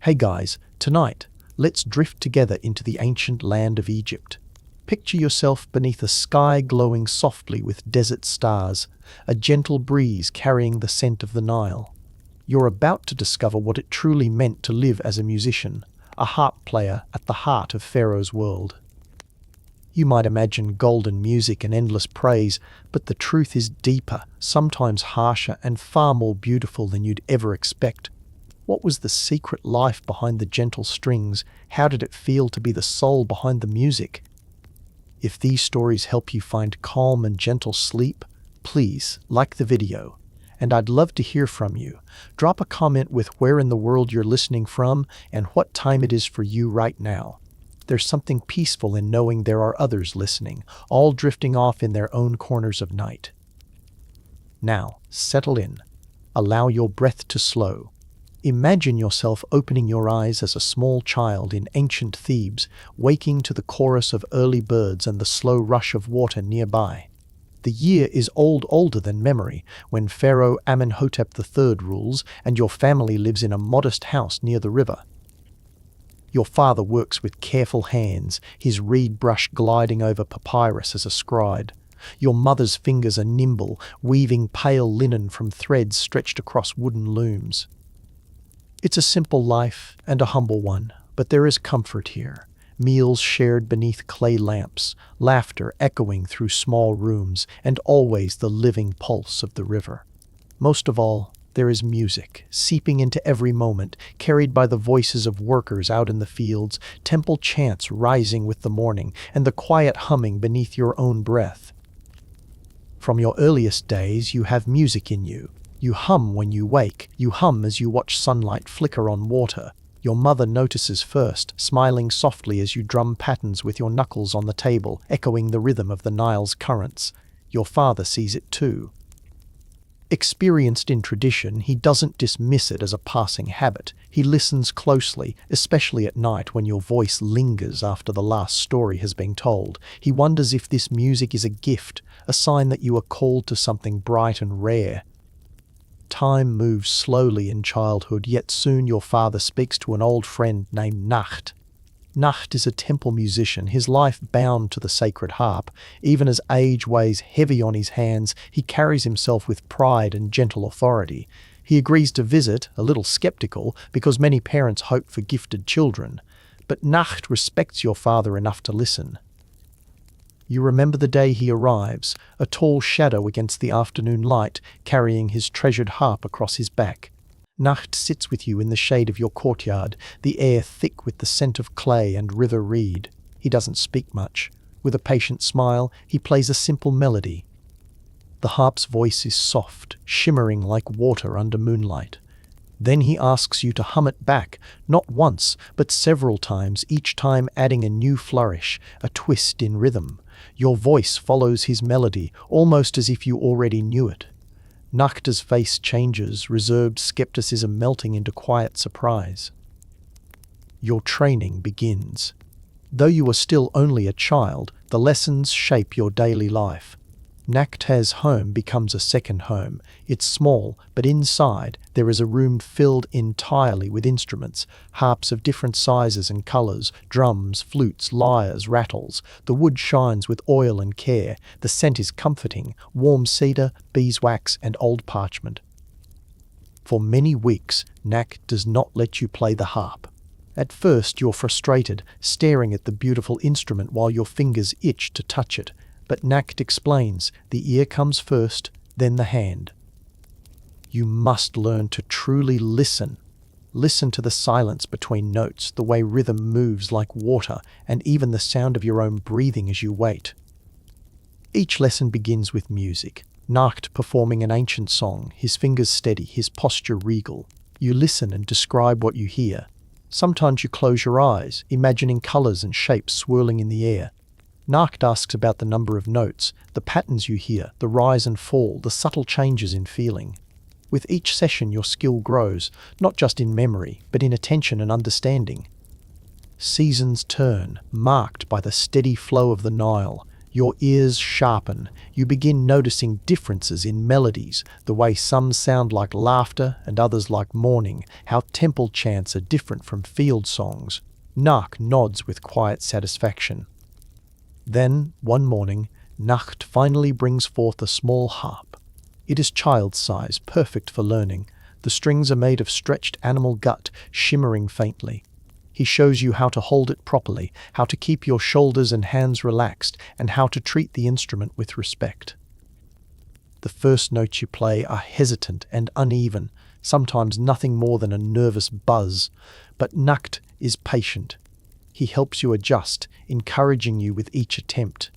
Hey guys, tonight, let's drift together into the ancient land of Egypt. Picture yourself beneath a sky glowing softly with desert stars, a gentle breeze carrying the scent of the Nile. You're about to discover what it truly meant to live as a musician, a harp player at the heart of Pharaoh's world. You might imagine golden music and endless praise, but the truth is deeper, sometimes harsher, and far more beautiful than you'd ever expect. What was the secret life behind the gentle strings? How did it feel to be the soul behind the music? If these stories help you find calm and gentle sleep, please like the video. And I'd love to hear from you. Drop a comment with where in the world you're listening from and what time it is for you right now. There's something peaceful in knowing there are others listening, all drifting off in their own corners of night. Now, settle in. Allow your breath to slow. Imagine yourself opening your eyes as a small child in ancient Thebes, waking to the chorus of early birds and the slow rush of water nearby. The year is older than memory, when Pharaoh Amenhotep III rules and your family lives in a modest house near the river. Your father works with careful hands, his reed brush gliding over papyrus as a scribe. Your mother's fingers are nimble, weaving pale linen from threads stretched across wooden looms. It's a simple life and a humble one, but there is comfort here. Meals shared beneath clay lamps, laughter echoing through small rooms, and always the living pulse of the river. Most of all, there is music, seeping into every moment, carried by the voices of workers out in the fields, temple chants rising with the morning, and the quiet humming beneath your own breath. From your earliest days, you have music in you. You hum when you wake, you hum as you watch sunlight flicker on water. Your mother notices first, smiling softly as you drum patterns with your knuckles on the table, echoing the rhythm of the Nile's currents. Your father sees it too. Experienced in tradition, he doesn't dismiss it as a passing habit. He listens closely, especially at night when your voice lingers after the last story has been told. He wonders if this music is a gift, a sign that you are called to something bright and rare. Time moves slowly in childhood, yet soon your father speaks to an old friend named Nakht. Nakht is a temple musician, his life bound to the sacred harp. Even as age weighs heavy on his hands, he carries himself with pride and gentle authority. He agrees to visit, a little skeptical, because many parents hope for gifted children. But Nakht respects your father enough to listen. You remember the day he arrives, a tall shadow against the afternoon light, carrying his treasured harp across his back. Nakht sits with you in the shade of your courtyard, the air thick with the scent of clay and river reed. He doesn't speak much. With a patient smile, he plays a simple melody. The harp's voice is soft, shimmering like water under moonlight. Then he asks you to hum it back, not once, but several times, each time adding a new flourish, a twist in rhythm. Your voice follows his melody, almost as if you already knew it. Nakht's face changes, reserved skepticism melting into quiet surprise. Your training begins. Though you are still only a child, the lessons shape your daily life. Nakht's home becomes a second home. It's small, but inside there is a room filled entirely with instruments, harps of different sizes and colors, drums, flutes, lyres, rattles. The wood shines with oil and care. The scent is comforting, warm cedar, beeswax, and old parchment. For many weeks, Nakht does not let you play the harp. At first you're frustrated, staring at the beautiful instrument while your fingers itch to touch it. But Nakht explains, the ear comes first, then the hand. You must learn to truly listen. Listen to the silence between notes, the way rhythm moves like water, and even the sound of your own breathing as you wait. Each lesson begins with music. Nakht performing an ancient song, his fingers steady, his posture regal. You listen and describe what you hear. Sometimes you close your eyes, imagining colors and shapes swirling in the air. Nakht asks about the number of notes, the patterns you hear, the rise and fall, the subtle changes in feeling. With each session your skill grows, not just in memory, but in attention and understanding. Seasons turn, marked by the steady flow of the Nile. Your ears sharpen. You begin noticing differences in melodies, the way some sound like laughter and others like mourning, how temple chants are different from field songs. Nakht nods with quiet satisfaction. Then, one morning, Nakht finally brings forth a small harp. It is child's size, perfect for learning. The strings are made of stretched animal gut, shimmering faintly. He shows you how to hold it properly, how to keep your shoulders and hands relaxed, and how to treat the instrument with respect. The first notes you play are hesitant and uneven, sometimes nothing more than a nervous buzz, but Nakht is patient. He helps you adjust, encouraging you with each attempt.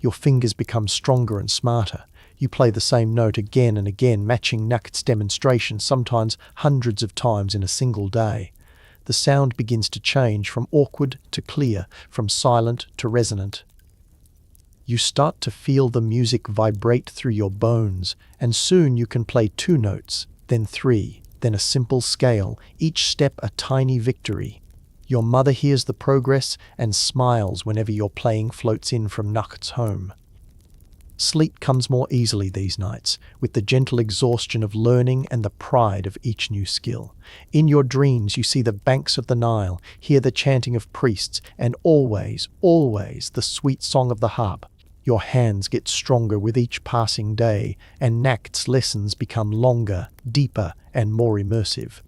Your fingers become stronger and smarter. You play the same note again and again, matching Nakht's demonstration, sometimes hundreds of times in a single day. The sound begins to change from awkward to clear, from silent to resonant. You start to feel the music vibrate through your bones, and soon you can play 2 notes, then 3, then a simple scale, each step a tiny victory. Your mother hears the progress and smiles whenever your playing floats in from Nakht's home. Sleep comes more easily these nights, with the gentle exhaustion of learning and the pride of each new skill. In your dreams you see the banks of the Nile, hear the chanting of priests, and always, always the sweet song of the harp. Your hands get stronger with each passing day, and Nakht's lessons become longer, deeper, and more immersive.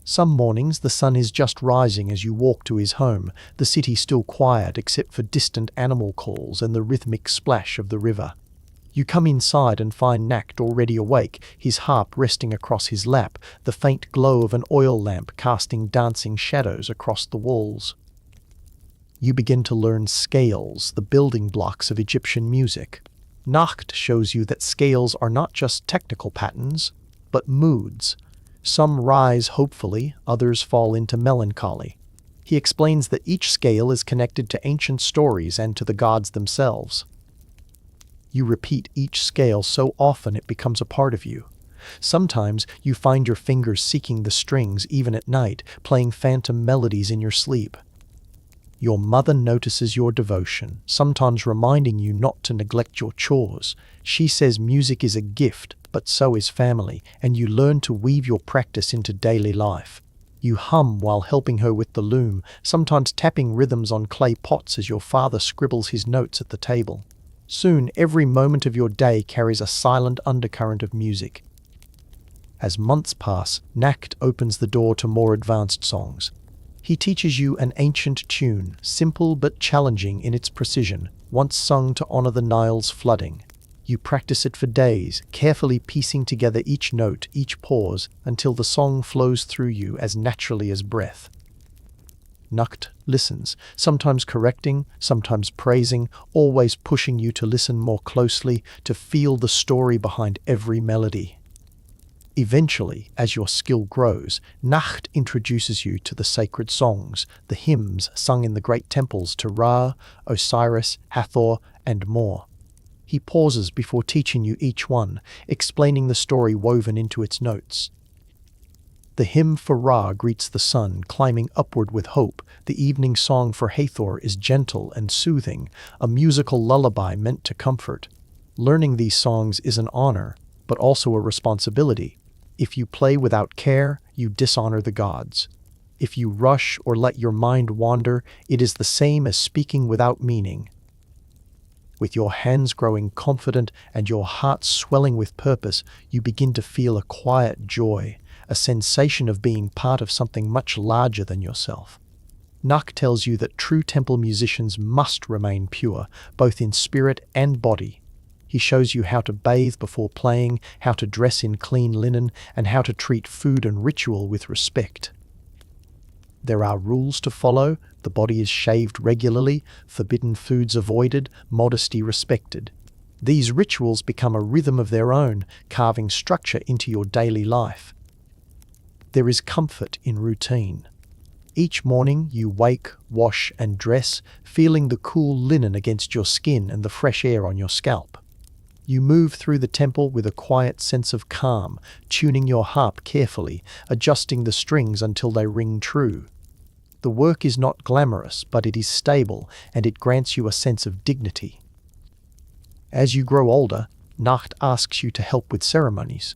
Some mornings the sun is just rising as you walk to his home, the city still quiet except for distant animal calls and the rhythmic splash of the river. You come inside and find Nakht already awake, his harp resting across his lap, the faint glow of an oil lamp casting dancing shadows across the walls. You begin to learn scales, the building blocks of Egyptian music. Nakht shows you that scales are not just technical patterns, but moods. Some rise hopefully, others fall into melancholy. He explains that each scale is connected to ancient stories and to the gods themselves. You repeat each scale so often it becomes a part of you. Sometimes you find your fingers seeking the strings even at night, playing phantom melodies in your sleep. Your mother notices your devotion, sometimes reminding you not to neglect your chores. She says music is a gift, but so is family, and you learn to weave your practice into daily life. You hum while helping her with the loom, sometimes tapping rhythms on clay pots as your father scribbles his notes at the table. Soon, every moment of your day carries a silent undercurrent of music. As months pass, Nakht opens the door to more advanced songs. He teaches you an ancient tune, simple but challenging in its precision, once sung to honor the Nile's flooding. You practice it for days, carefully piecing together each note, each pause, until the song flows through you as naturally as breath. Nakht listens, sometimes correcting, sometimes praising, always pushing you to listen more closely, to feel the story behind every melody. Eventually, as your skill grows, Nakht introduces you to the sacred songs, the hymns sung in the great temples to Ra, Osiris, Hathor, and more. He pauses before teaching you each one, explaining the story woven into its notes. The hymn for Ra greets the sun, climbing upward with hope. The evening song for Hathor is gentle and soothing, a musical lullaby meant to comfort. Learning these songs is an honor, but also a responsibility. If you play without care, you dishonor the gods. If you rush or let your mind wander, it is the same as speaking without meaning. With your hands growing confident and your heart swelling with purpose, you begin to feel a quiet joy, a sensation of being part of something much larger than yourself. Nakht tells you that true temple musicians must remain pure, both in spirit and body. He shows you how to bathe before playing, how to dress in clean linen, and how to treat food and ritual with respect. There are rules to follow. The body is shaved regularly, forbidden foods avoided, modesty respected. These rituals become a rhythm of their own, carving structure into your daily life. There is comfort in routine. Each morning you wake, wash, and dress, feeling the cool linen against your skin and the fresh air on your scalp. You move through the temple with a quiet sense of calm, tuning your harp carefully, adjusting the strings until they ring true. The work is not glamorous, but it is stable, and it grants you a sense of dignity. As you grow older, Nakht asks you to help with ceremonies.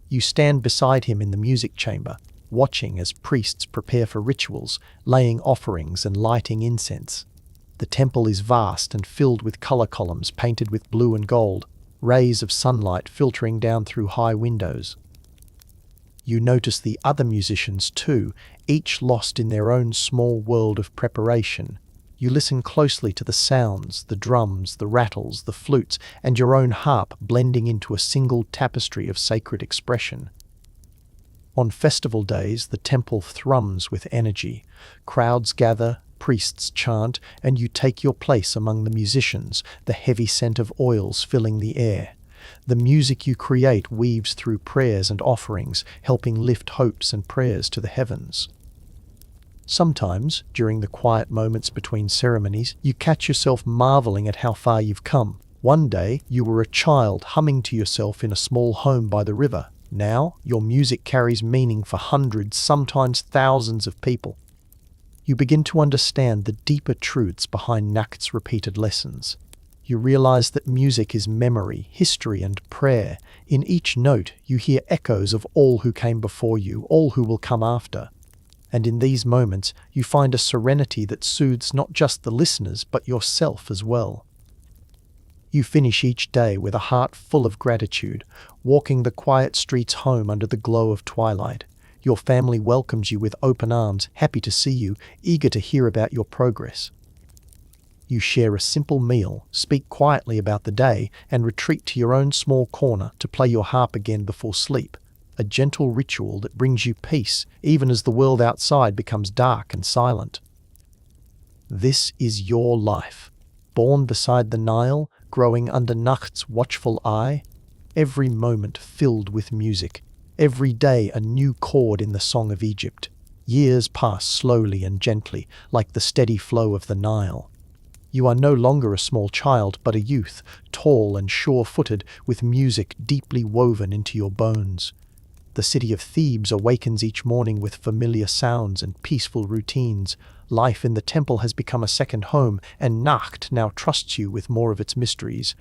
You stand beside him in the music chamber, watching as priests prepare for rituals, laying offerings and lighting incense. The temple is vast and filled with color columns painted with blue and gold, rays of sunlight filtering down through high windows. You notice the other musicians too, each lost in their own small world of preparation. You listen closely to the sounds, the drums, the rattles, the flutes, and your own harp blending into a single tapestry of sacred expression. On festival days, the temple thrums with energy. Crowds gather, priests chant, and you take your place among the musicians, the heavy scent of oils filling the air. The music you create weaves through prayers and offerings, helping lift hopes and prayers to the heavens. Sometimes, during the quiet moments between ceremonies, you catch yourself marveling at how far you've come. One day, you were a child humming to yourself in a small home by the river. Now, your music carries meaning for hundreds, sometimes thousands of people. You begin to understand the deeper truths behind Nakht's repeated lessons. You realize that music is memory, history, and prayer. In each note, you hear echoes of all who came before you, all who will come after. And in these moments, you find a serenity that soothes not just the listeners, but yourself as well. You finish each day with a heart full of gratitude, walking the quiet streets home under the glow of twilight. Your family welcomes you with open arms, happy to see you, eager to hear about your progress. You share a simple meal, speak quietly about the day, and retreat to your own small corner to play your harp again before sleep. A gentle ritual that brings you peace, even as the world outside becomes dark and silent. This is your life. Born beside the Nile, growing under Nakht's watchful eye, every moment filled with music, every day a new chord in the song of Egypt. Years pass slowly and gently, like the steady flow of the Nile. You are no longer a small child, but a youth, tall and sure-footed, with music deeply woven into your bones. The city of Thebes awakens each morning with familiar sounds and peaceful routines. Life in the temple has become a second home, and Nakht now trusts you with more of its mysteries.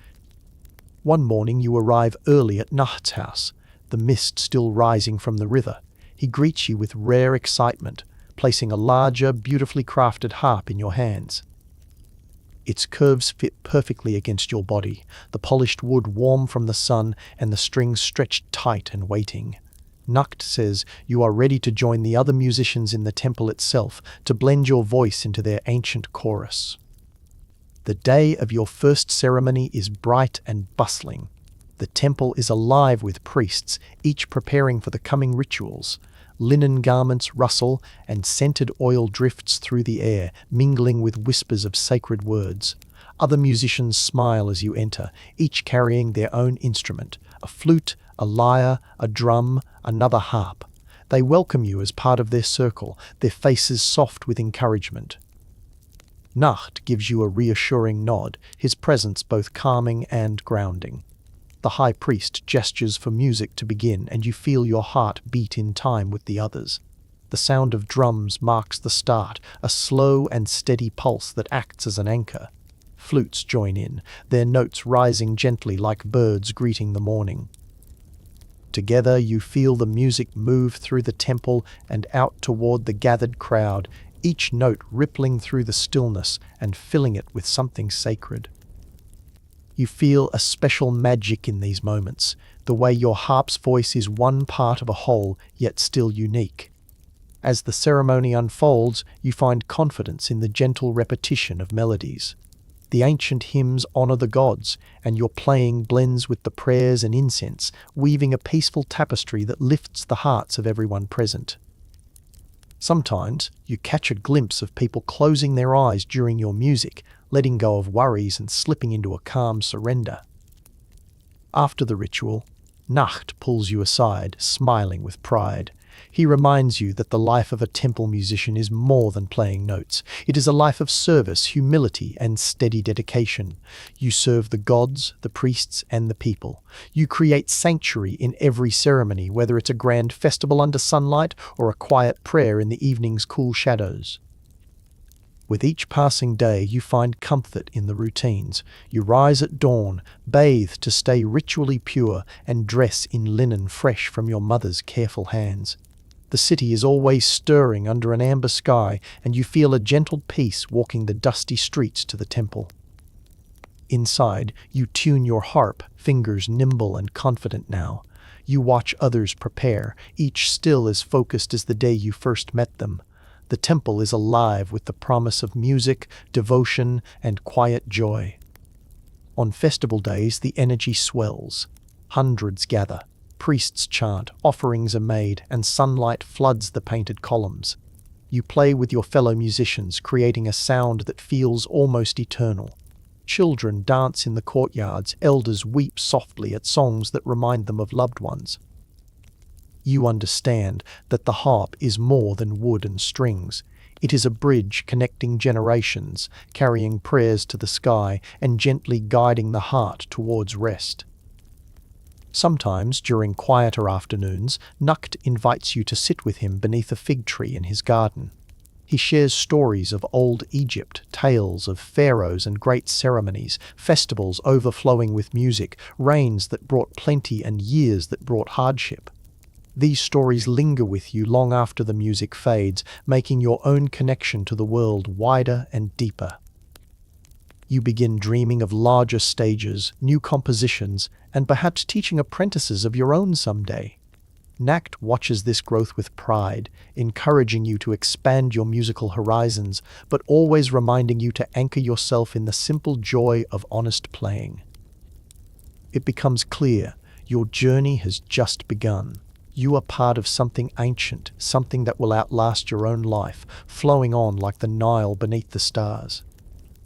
One morning you arrive early at Nakht's house, the mist still rising from the river. He greets you with rare excitement, placing a larger, beautifully crafted harp in your hands. Its curves fit perfectly against your body, the polished wood warm from the sun and the strings stretched tight and waiting. Nakht says you are ready to join the other musicians in the temple itself, to blend your voice into their ancient chorus. The day of your first ceremony is bright and bustling. The temple is alive with priests, each preparing for the coming rituals. Linen garments rustle, and scented oil drifts through the air, mingling with whispers of sacred words. Other musicians smile as you enter, each carrying their own instrument, a flute, a lyre, a drum, another harp. They welcome you as part of their circle, their faces soft with encouragement. Nakht gives you a reassuring nod, his presence both calming and grounding. The high priest gestures for music to begin, and you feel your heart beat in time with the others. The sound of drums marks the start, a slow and steady pulse that acts as an anchor. Flutes join in, their notes rising gently like birds greeting the morning. Together you feel the music move through the temple and out toward the gathered crowd, each note rippling through the stillness and filling it with something sacred. You feel a special magic in these moments, the way your harp's voice is one part of a whole, yet still unique. As the ceremony unfolds, you find confidence in the gentle repetition of melodies. The ancient hymns honor the gods, and your playing blends with the prayers and incense, weaving a peaceful tapestry that lifts the hearts of everyone present. Sometimes, you catch a glimpse of people closing their eyes during your music, letting go of worries and slipping into a calm surrender. After the ritual, Nakht pulls you aside, smiling with pride. He reminds you that the life of a temple musician is more than playing notes. It is a life of service, humility, and steady dedication. You serve the gods, the priests, and the people. You create sanctuary in every ceremony, whether it's a grand festival under sunlight or a quiet prayer in the evening's cool shadows. With each passing day, you find comfort in the routines. You rise at dawn, bathe to stay ritually pure, and dress in linen fresh from your mother's careful hands. The city is always stirring under an amber sky, and you feel a gentle peace walking the dusty streets to the temple. Inside, you tune your harp, fingers nimble and confident now. You watch others prepare, each still as focused as the day you first met them. The temple is alive with the promise of music, devotion, and quiet joy. On festival days, the energy swells. Hundreds gather. Priests chant, offerings are made, and sunlight floods the painted columns. You play with your fellow musicians, creating a sound that feels almost eternal. Children dance in the courtyards, elders weep softly at songs that remind them of loved ones. You understand that the harp is more than wood and strings. It is a bridge connecting generations, carrying prayers to the sky and gently guiding the heart towards rest. Sometimes, during quieter afternoons, Nakht invites you to sit with him beneath a fig tree in his garden. He shares stories of old Egypt, tales of pharaohs and great ceremonies, festivals overflowing with music, rains that brought plenty and years that brought hardship. These stories linger with you long after the music fades, making your own connection to the world wider and deeper. You begin dreaming of larger stages, new compositions, and perhaps teaching apprentices of your own someday. Nakht watches this growth with pride, encouraging you to expand your musical horizons, but always reminding you to anchor yourself in the simple joy of honest playing. It becomes clear your journey has just begun. You are part of something ancient, something that will outlast your own life, flowing on like the Nile beneath the stars.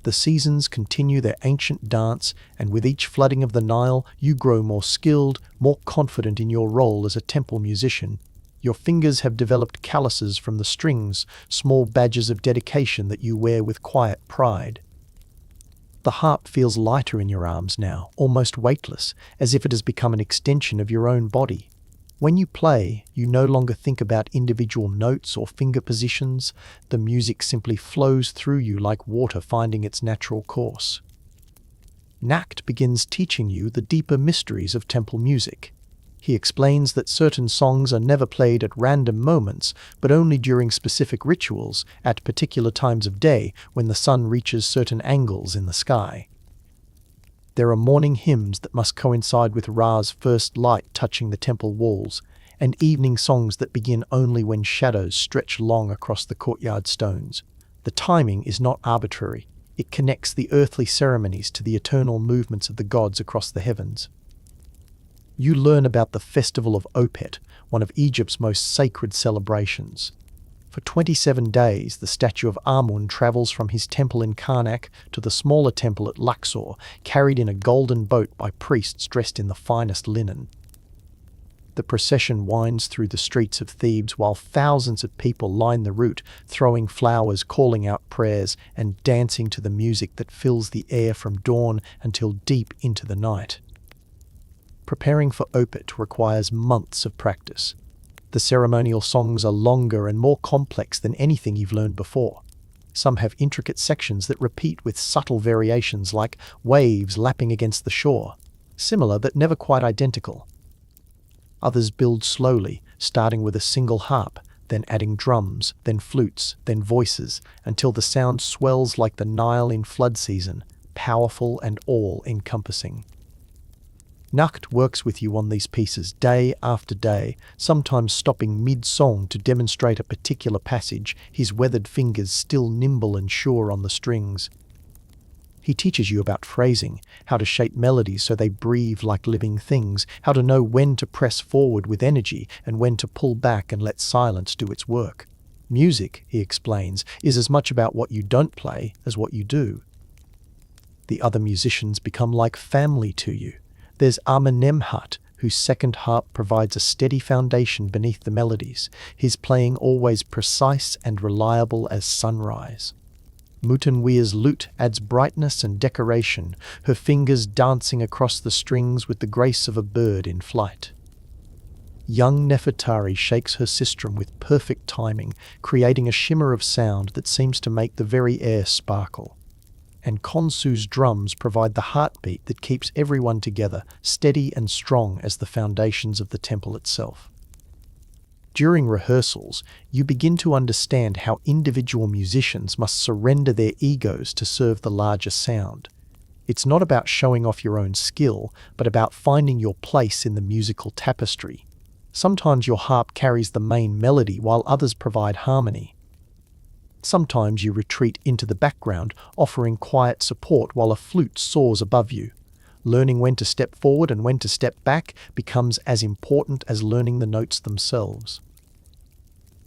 The seasons continue their ancient dance, and with each flooding of the Nile, you grow more skilled, more confident in your role as a temple musician. Your fingers have developed calluses from the strings, small badges of dedication that you wear with quiet pride. The harp feels lighter in your arms now, almost weightless, as if it has become an extension of your own body. When you play, you no longer think about individual notes or finger positions. The music simply flows through you like water finding its natural course. Nakht begins teaching you the deeper mysteries of temple music. He explains that certain songs are never played at random moments, but only during specific rituals, at particular times of day when the sun reaches certain angles in the sky. There are morning hymns that must coincide with Ra's first light touching the temple walls, and evening songs that begin only when shadows stretch long across the courtyard stones. The timing is not arbitrary. It connects the earthly ceremonies to the eternal movements of the gods across the heavens. You learn about the Festival of Opet, one of Egypt's most sacred celebrations. For 27 days, the statue of Amun travels from his temple in Karnak to the smaller temple at Luxor, carried in a golden boat by priests dressed in the finest linen. The procession winds through the streets of Thebes while thousands of people line the route, throwing flowers, calling out prayers, and dancing to the music that fills the air from dawn until deep into the night. Preparing for Opet requires months of practice. The ceremonial songs are longer and more complex than anything you've learned before. Some have intricate sections that repeat with subtle variations like waves lapping against the shore, similar but never quite identical. Others build slowly, starting with a single harp, then adding drums, then flutes, then voices, until the sound swells like the Nile in flood season, powerful and all-encompassing. Nakht works with you on these pieces day after day, sometimes stopping mid-song to demonstrate a particular passage, his weathered fingers still nimble and sure on the strings. He teaches you about phrasing, how to shape melodies so they breathe like living things, how to know when to press forward with energy and when to pull back and let silence do its work. Music, he explains, is as much about what you don't play as what you do. The other musicians become like family to you. There's Amenemhat, whose second harp provides a steady foundation beneath the melodies, his playing always precise and reliable as sunrise. Mutanweir's lute adds brightness and decoration, her fingers dancing across the strings with the grace of a bird in flight. Young Nefertari shakes her sistrum with perfect timing, creating a shimmer of sound that seems to make the very air sparkle. And Khonsu's drums provide the heartbeat that keeps everyone together, steady and strong as the foundations of the temple itself. During rehearsals, you begin to understand how individual musicians must surrender their egos to serve the larger sound. It's not about showing off your own skill, but about finding your place in the musical tapestry. Sometimes your harp carries the main melody while others provide harmony. Sometimes you retreat into the background, offering quiet support while a flute soars above you. Learning when to step forward and when to step back becomes as important as learning the notes themselves.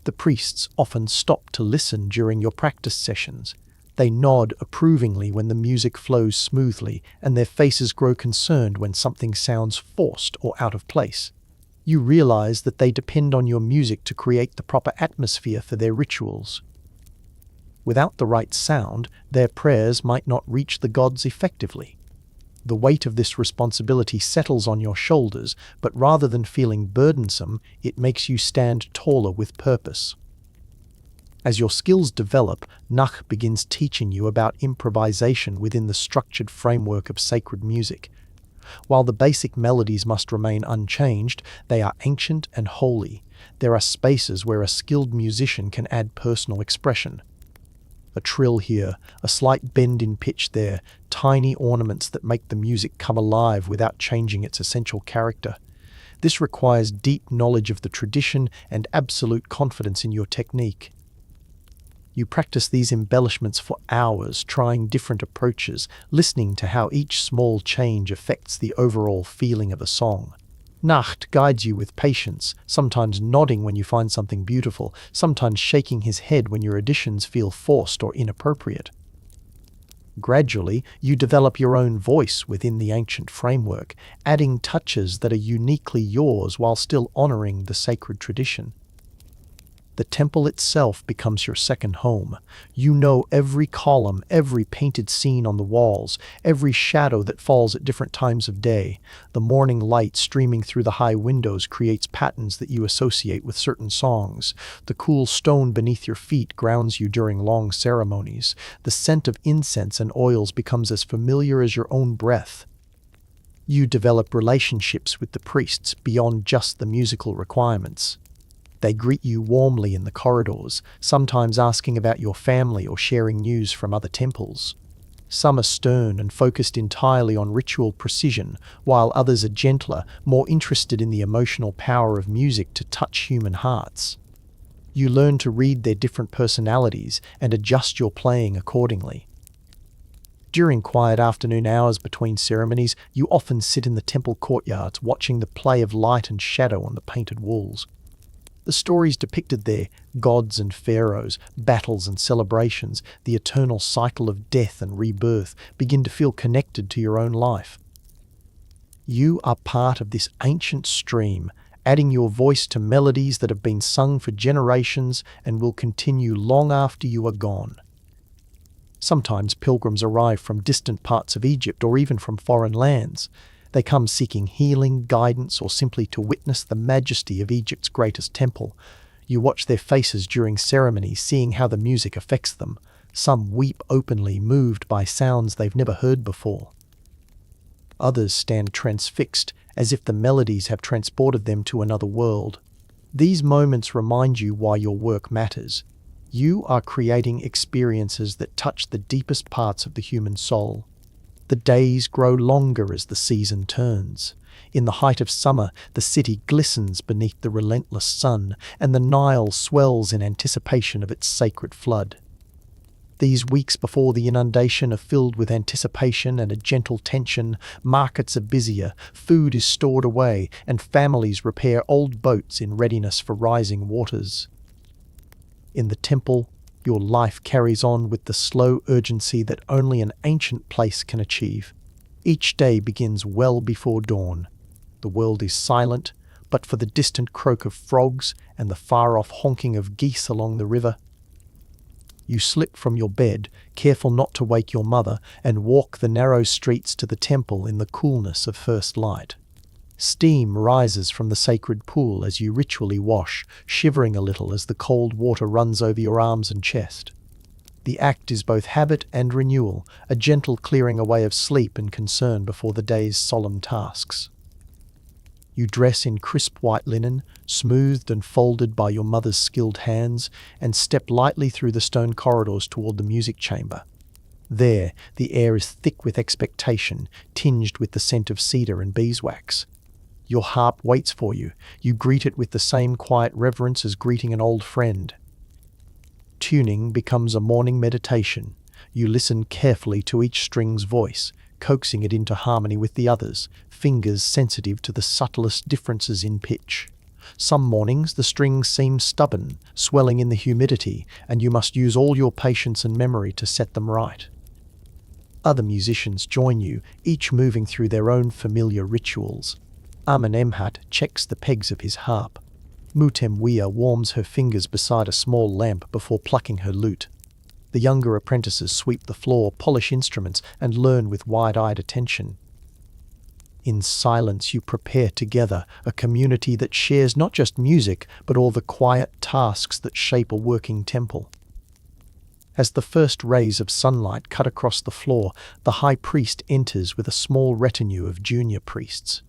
The priests often stop to listen during your practice sessions. They nod approvingly when the music flows smoothly, and their faces grow concerned when something sounds forced or out of place. You realize that they depend on your music to create the proper atmosphere for their rituals. Without the right sound, their prayers might not reach the gods effectively. The weight of this responsibility settles on your shoulders, but rather than feeling burdensome, it makes you stand taller with purpose. As your skills develop, Nakht begins teaching you about improvisation within the structured framework of sacred music. While the basic melodies must remain unchanged, they are ancient and holy. There are spaces where a skilled musician can add personal expression. A trill here, a slight bend in pitch there, tiny ornaments that make the music come alive without changing its essential character. This requires deep knowledge of the tradition and absolute confidence in your technique. You practice these embellishments for hours, trying different approaches, listening to how each small change affects the overall feeling of a song. Nakht guides you with patience, sometimes nodding when you find something beautiful, sometimes shaking his head when your additions feel forced or inappropriate. Gradually, you develop your own voice within the ancient framework, adding touches that are uniquely yours while still honoring the sacred tradition. The temple itself becomes your second home. You know every column, every painted scene on the walls, every shadow that falls at different times of day. The morning light streaming through the high windows creates patterns that you associate with certain songs. The cool stone beneath your feet grounds you during long ceremonies. The scent of incense and oils becomes as familiar as your own breath. You develop relationships with the priests beyond just the musical requirements. They greet you warmly in the corridors, sometimes asking about your family or sharing news from other temples. Some are stern and focused entirely on ritual precision, while others are gentler, more interested in the emotional power of music to touch human hearts. You learn to read their different personalities and adjust your playing accordingly. During quiet afternoon hours between ceremonies, you often sit in the temple courtyards watching the play of light and shadow on the painted walls. The stories depicted there, gods and pharaohs, battles and celebrations, the eternal cycle of death and rebirth, begin to feel connected to your own life. You are part of this ancient stream, adding your voice to melodies that have been sung for generations and will continue long after you are gone. Sometimes pilgrims arrive from distant parts of Egypt or even from foreign lands. They come seeking healing, guidance, or simply to witness the majesty of Egypt's greatest temple. You watch their faces during ceremonies, seeing how the music affects them. Some weep openly, moved by sounds they've never heard before. Others stand transfixed, as if the melodies have transported them to another world. These moments remind you why your work matters. You are creating experiences that touch the deepest parts of the human soul. The days grow longer as the season turns. In the height of summer, the city glistens beneath the relentless sun, and the Nile swells in anticipation of its sacred flood. These weeks before the inundation are filled with anticipation and a gentle tension. Markets are busier, food is stored away, and families repair old boats in readiness for rising waters. In the temple, your life carries on with the slow urgency that only an ancient place can achieve. Each day begins well before dawn. The world is silent, but for the distant croak of frogs and the far-off honking of geese along the river. You slip from your bed, careful not to wake your mother, and walk the narrow streets to the temple in the coolness of first light. Steam rises from the sacred pool as you ritually wash, shivering a little as the cold water runs over your arms and chest. The act is both habit and renewal, a gentle clearing away of sleep and concern before the day's solemn tasks. You dress in crisp white linen, smoothed and folded by your mother's skilled hands, and step lightly through the stone corridors toward the music chamber. There, the air is thick with expectation, tinged with the scent of cedar and beeswax. Your harp waits for you. You greet it with the same quiet reverence as greeting an old friend. Tuning becomes a morning meditation. You listen carefully to each string's voice, coaxing it into harmony with the others, fingers sensitive to the subtlest differences in pitch. Some mornings the strings seem stubborn, swelling in the humidity, and you must use all your patience and memory to set them right. Other musicians join you, each moving through their own familiar rituals. Amenemhat checks the pegs of his harp. Mutemwia warms her fingers beside a small lamp before plucking her lute. The younger apprentices sweep the floor, polish instruments, and learn with wide-eyed attention. In silence you prepare together, a community that shares not just music, but all the quiet tasks that shape a working temple. As the first rays of sunlight cut across the floor, the high priest enters with a small retinue of junior priests.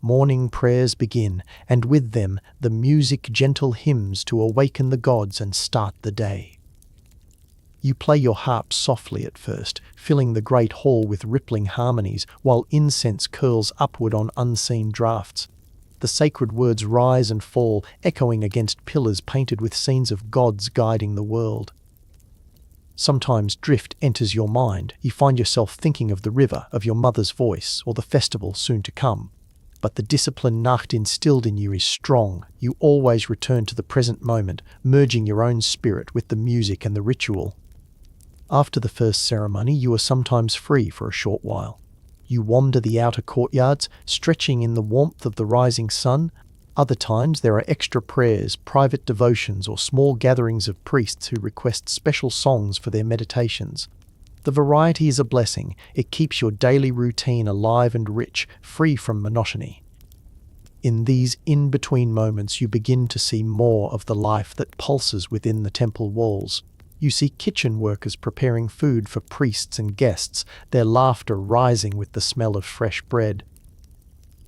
Morning prayers begin, and with them the music gentle hymns to awaken the gods and start the day. You play your harp softly at first, filling the great hall with rippling harmonies, while incense curls upward on unseen drafts. The sacred words rise and fall, echoing against pillars painted with scenes of gods guiding the world. Sometimes drift enters your mind. You find yourself thinking of the river, of your mother's voice, or the festival soon to come. But the discipline Nakht instilled in you is strong. You always return to the present moment, merging your own spirit with the music and the ritual. After the first ceremony, you are sometimes free for a short while. You wander the outer courtyards, stretching in the warmth of the rising sun. Other times there are extra prayers, private devotions, or small gatherings of priests who request special songs for their meditations. The variety is a blessing. It keeps your daily routine alive and rich, free from monotony. In these in-between moments you begin to see more of the life that pulses within the temple walls. You see kitchen workers preparing food for priests and guests, their laughter rising with the smell of fresh bread.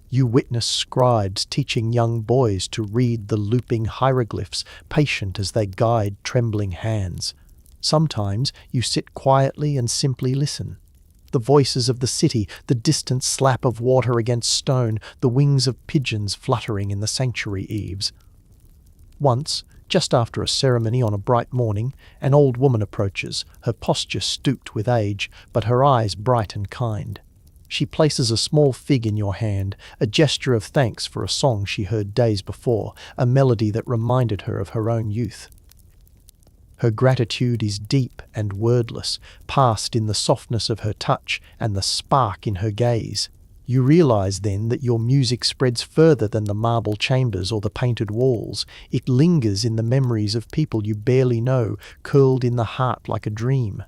You witness scribes teaching young boys to read the looping hieroglyphs, patient as they guide trembling hands. Sometimes you sit quietly and simply listen. The voices of the city, the distant slap of water against stone, the wings of pigeons fluttering in the sanctuary eaves. Once, just after a ceremony on a bright morning, an old woman approaches, her posture stooped with age, but her eyes bright and kind. She places a small fig in your hand, a gesture of thanks for a song she heard days before, a melody that reminded her of her own youth. Her gratitude is deep and wordless, passed in the softness of her touch and the spark in her gaze. You realize then that your music spreads further than the marble chambers or the painted walls. It lingers in the memories of people you barely know, curled in the heart like a dream.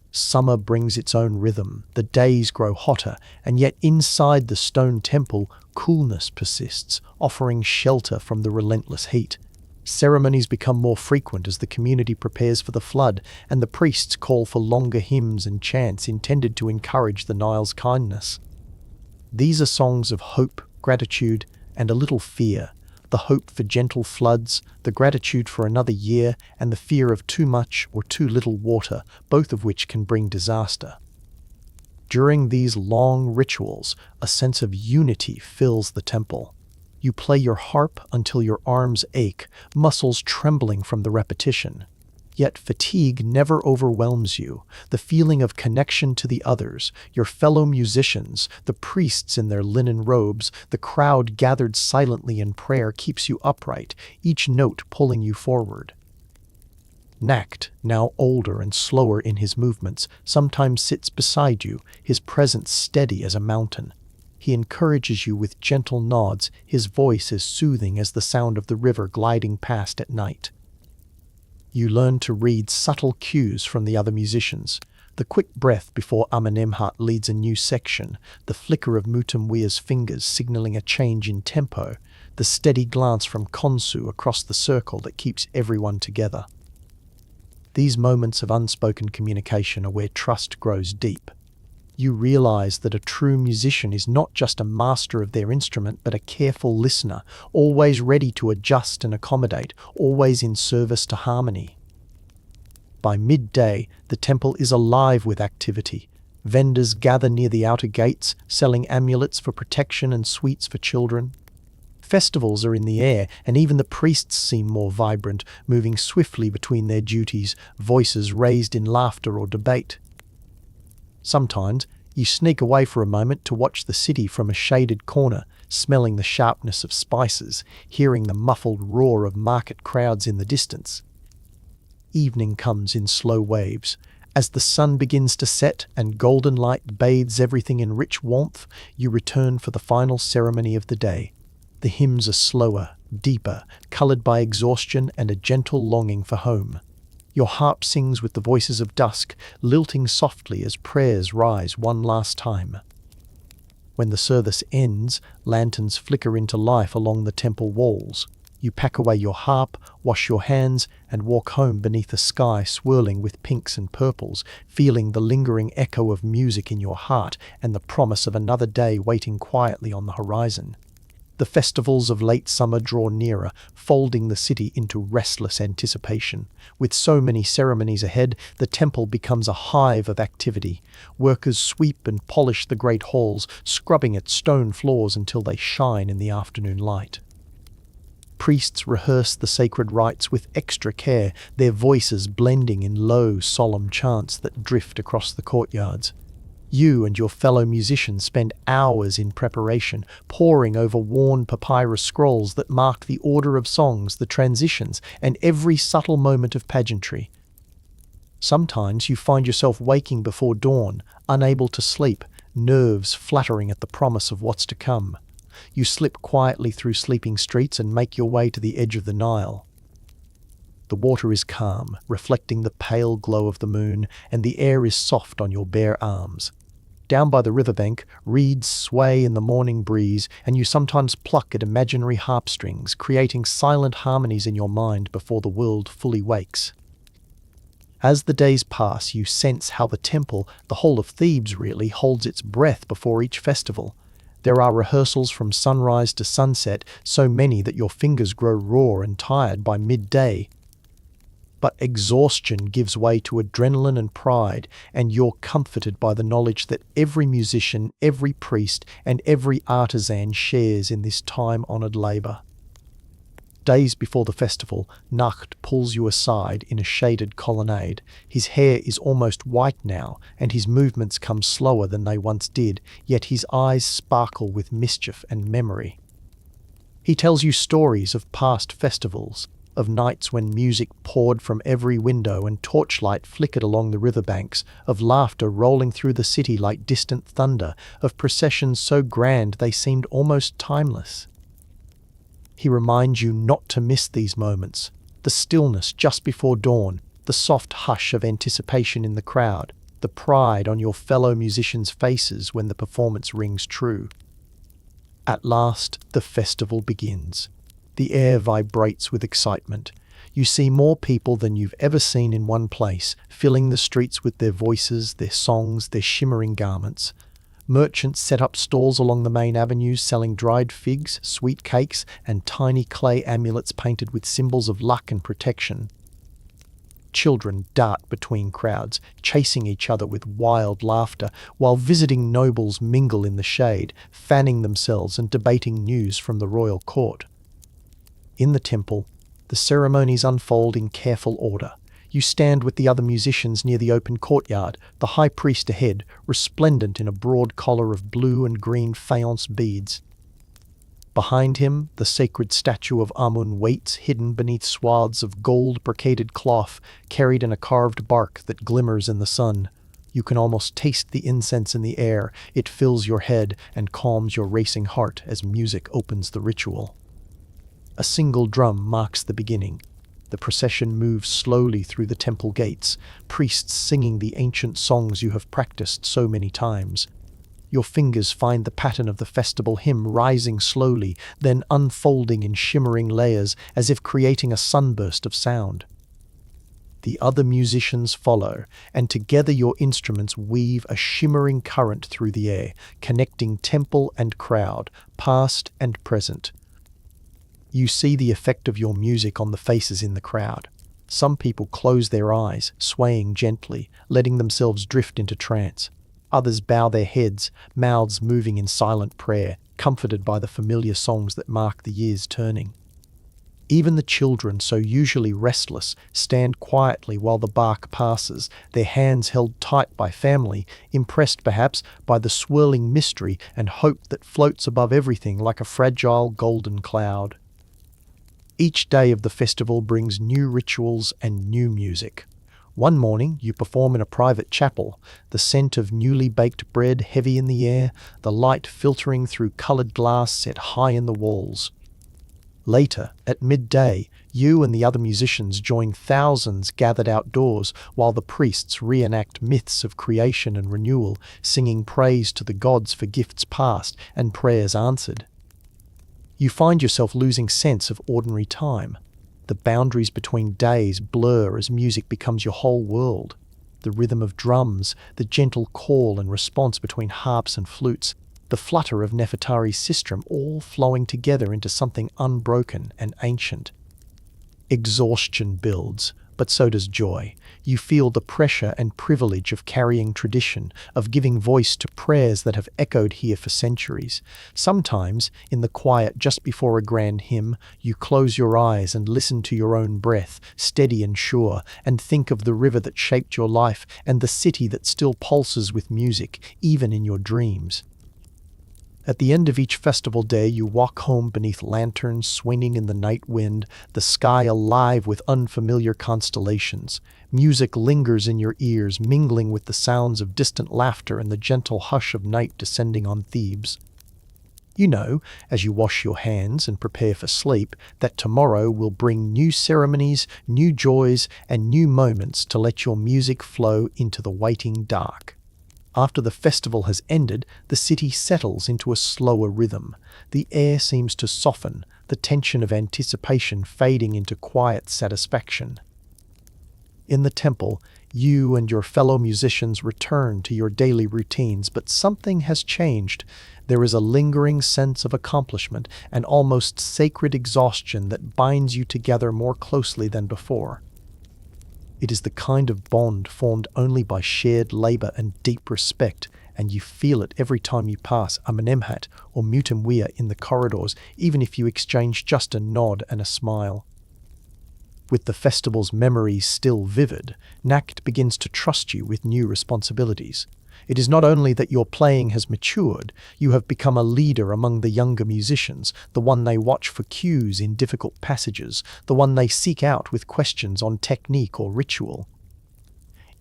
Summer brings its own rhythm, the days grow hotter, and yet inside the stone temple, coolness persists, offering shelter from the relentless heat. Ceremonies become more frequent as the community prepares for the flood, and the priests call for longer hymns and chants intended to encourage the Nile's kindness. These are songs of hope, gratitude, and a little fear. The hope for gentle floods, the gratitude for another year, and the fear of too much or too little water, both of which can bring disaster. During these long rituals, a sense of unity fills the temple. You play your harp until your arms ache, muscles trembling from the repetition. Yet fatigue never overwhelms you. The feeling of connection to the others, your fellow musicians, the priests in their linen robes, the crowd gathered silently in prayer keeps you upright, each note pulling you forward. Nakht, now older and slower in his movements, sometimes sits beside you, his presence steady as a mountain. He encourages you with gentle nods, his voice as soothing as the sound of the river gliding past at night. You learn to read subtle cues from the other musicians. The quick breath before Amenemhat leads a new section, the flicker of Mutamwia's fingers signaling a change in tempo, the steady glance from Khonsu across the circle that keeps everyone together. These moments of unspoken communication are where trust grows deep. You realize that a true musician is not just a master of their instrument, but a careful listener, always ready to adjust and accommodate, always in service to harmony. By midday, the temple is alive with activity. Vendors gather near the outer gates, selling amulets for protection and sweets for children. Festivals are in the air, and even the priests seem more vibrant, moving swiftly between their duties, voices raised in laughter or debate. Sometimes, you sneak away for a moment to watch the city from a shaded corner, smelling the sharpness of spices, hearing the muffled roar of market crowds in the distance. Evening comes in slow waves. As the sun begins to set and golden light bathes everything in rich warmth, you return for the final ceremony of the day. The hymns are slower, deeper, coloured by exhaustion and a gentle longing for home. Your harp sings with the voices of dusk, lilting softly as prayers rise one last time. When the service ends, lanterns flicker into life along the temple walls. You pack away your harp, wash your hands, and walk home beneath a sky swirling with pinks and purples, feeling the lingering echo of music in your heart and the promise of another day waiting quietly on the horizon. The festivals of late summer draw nearer, folding the city into restless anticipation. With so many ceremonies ahead, the temple becomes a hive of activity. Workers sweep and polish the great halls, scrubbing its stone floors until they shine in the afternoon light. Priests rehearse the sacred rites with extra care, their voices blending in low, solemn chants that drift across the courtyards. You and your fellow musicians spend hours in preparation, poring over worn papyrus scrolls that mark the order of songs, the transitions, and every subtle moment of pageantry. Sometimes you find yourself waking before dawn, unable to sleep, nerves fluttering at the promise of what's to come. You slip quietly through sleeping streets and make your way to the edge of the Nile. The water is calm, reflecting the pale glow of the moon, and the air is soft on your bare arms. Down by the riverbank, reeds sway in the morning breeze, and you sometimes pluck at imaginary harp strings, creating silent harmonies in your mind before the world fully wakes. As the days pass, you sense how the temple, the whole of Thebes really, holds its breath before each festival. There are rehearsals from sunrise to sunset, so many that your fingers grow raw and tired by midday. But exhaustion gives way to adrenaline and pride, and you're comforted by the knowledge that every musician, every priest, and every artisan shares in this time-honoured labour. Days before the festival, Nakht pulls you aside in a shaded colonnade. His hair is almost white now, and his movements come slower than they once did, yet his eyes sparkle with mischief and memory. He tells you stories of past festivals, of nights when music poured from every window and torchlight flickered along the riverbanks, of laughter rolling through the city like distant thunder, of processions so grand they seemed almost timeless. He reminds you not to miss these moments, the stillness just before dawn, the soft hush of anticipation in the crowd, the pride on your fellow musicians' faces when the performance rings true. At last, the festival begins. The air vibrates with excitement. You see more people than you've ever seen in one place, filling the streets with their voices, their songs, their shimmering garments. Merchants set up stalls along the main avenues selling dried figs, sweet cakes, and tiny clay amulets painted with symbols of luck and protection. Children dart between crowds, chasing each other with wild laughter, while visiting nobles mingle in the shade, fanning themselves and debating news from the royal court. In the temple, the ceremonies unfold in careful order. You stand with the other musicians near the open courtyard, the high priest ahead, resplendent in a broad collar of blue and green faience beads. Behind him, the sacred statue of Amun waits hidden beneath swaths of gold brocaded cloth, carried in a carved bark that glimmers in the sun. You can almost taste the incense in the air. It fills your head and calms your racing heart as music opens the ritual. A single drum marks the beginning. The procession moves slowly through the temple gates, priests singing the ancient songs you have practiced so many times. Your fingers find the pattern of the festival hymn rising slowly, then unfolding in shimmering layers as if creating a sunburst of sound. The other musicians follow, and together your instruments weave a shimmering current through the air, connecting temple and crowd, past and present. You see the effect of your music on the faces in the crowd. Some people close their eyes, swaying gently, letting themselves drift into trance. Others bow their heads, mouths moving in silent prayer, comforted by the familiar songs that mark the year's turning. Even the children, so usually restless, stand quietly while the bark passes, their hands held tight by family, impressed perhaps by the swirling mystery and hope that floats above everything like a fragile golden cloud. Each day of the festival brings new rituals and new music. One morning you perform in a private chapel, the scent of newly baked bread heavy in the air, the light filtering through coloured glass set high in the walls. Later, at midday, you and the other musicians join thousands gathered outdoors while the priests reenact myths of creation and renewal, singing praise to the gods for gifts past and prayers answered. You find yourself losing sense of ordinary time. The boundaries between days blur as music becomes your whole world. The rhythm of drums, the gentle call and response between harps and flutes, the flutter of Nefertari's sistrum, all flowing together into something unbroken and ancient. Exhaustion builds, but so does joy. You feel the pressure and privilege of carrying tradition, of giving voice to prayers that have echoed here for centuries. Sometimes, in the quiet just before a grand hymn, you close your eyes and listen to your own breath, steady and sure, and think of the river that shaped your life and the city that still pulses with music, even in your dreams. At the end of each festival day, you walk home beneath lanterns swinging in the night wind, the sky alive with unfamiliar constellations. Music lingers in your ears, mingling with the sounds of distant laughter and the gentle hush of night descending on Thebes. You know, as you wash your hands and prepare for sleep, that tomorrow will bring new ceremonies, new joys, and new moments to let your music flow into the waiting dark. After the festival has ended, the city settles into a slower rhythm. The air seems to soften, the tension of anticipation fading into quiet satisfaction. In the temple, you and your fellow musicians return to your daily routines, but something has changed. There is a lingering sense of accomplishment, an almost sacred exhaustion that binds you together more closely than before. It is the kind of bond formed only by shared labor and deep respect, and you feel it every time you pass a Amenemhat or Mutimwea in the corridors, even if you exchange just a nod and a smile. With the festival's memories still vivid, Nakht begins to trust you with new responsibilities. It is not only that your playing has matured, you have become a leader among the younger musicians, the one they watch for cues in difficult passages, the one they seek out with questions on technique or ritual.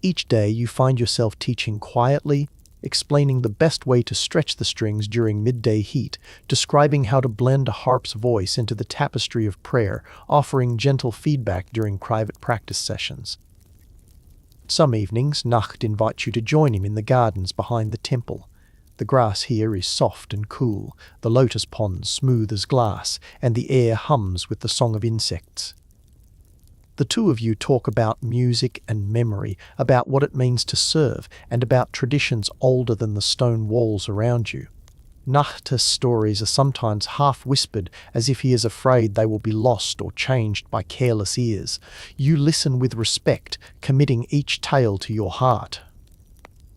Each day you find yourself teaching quietly, explaining the best way to stretch the strings during midday heat, describing how to blend a harp's voice into the tapestry of prayer, offering gentle feedback during private practice sessions. Some evenings, Nakht invites you to join him in the gardens behind the temple. The grass here is soft and cool, the lotus ponds smooth as glass, and the air hums with the song of insects. The two of you talk about music and memory, about what it means to serve, and about traditions older than the stone walls around you. Nakht's stories are sometimes half-whispered, as if he is afraid they will be lost or changed by careless ears. You listen with respect, committing each tale to your heart.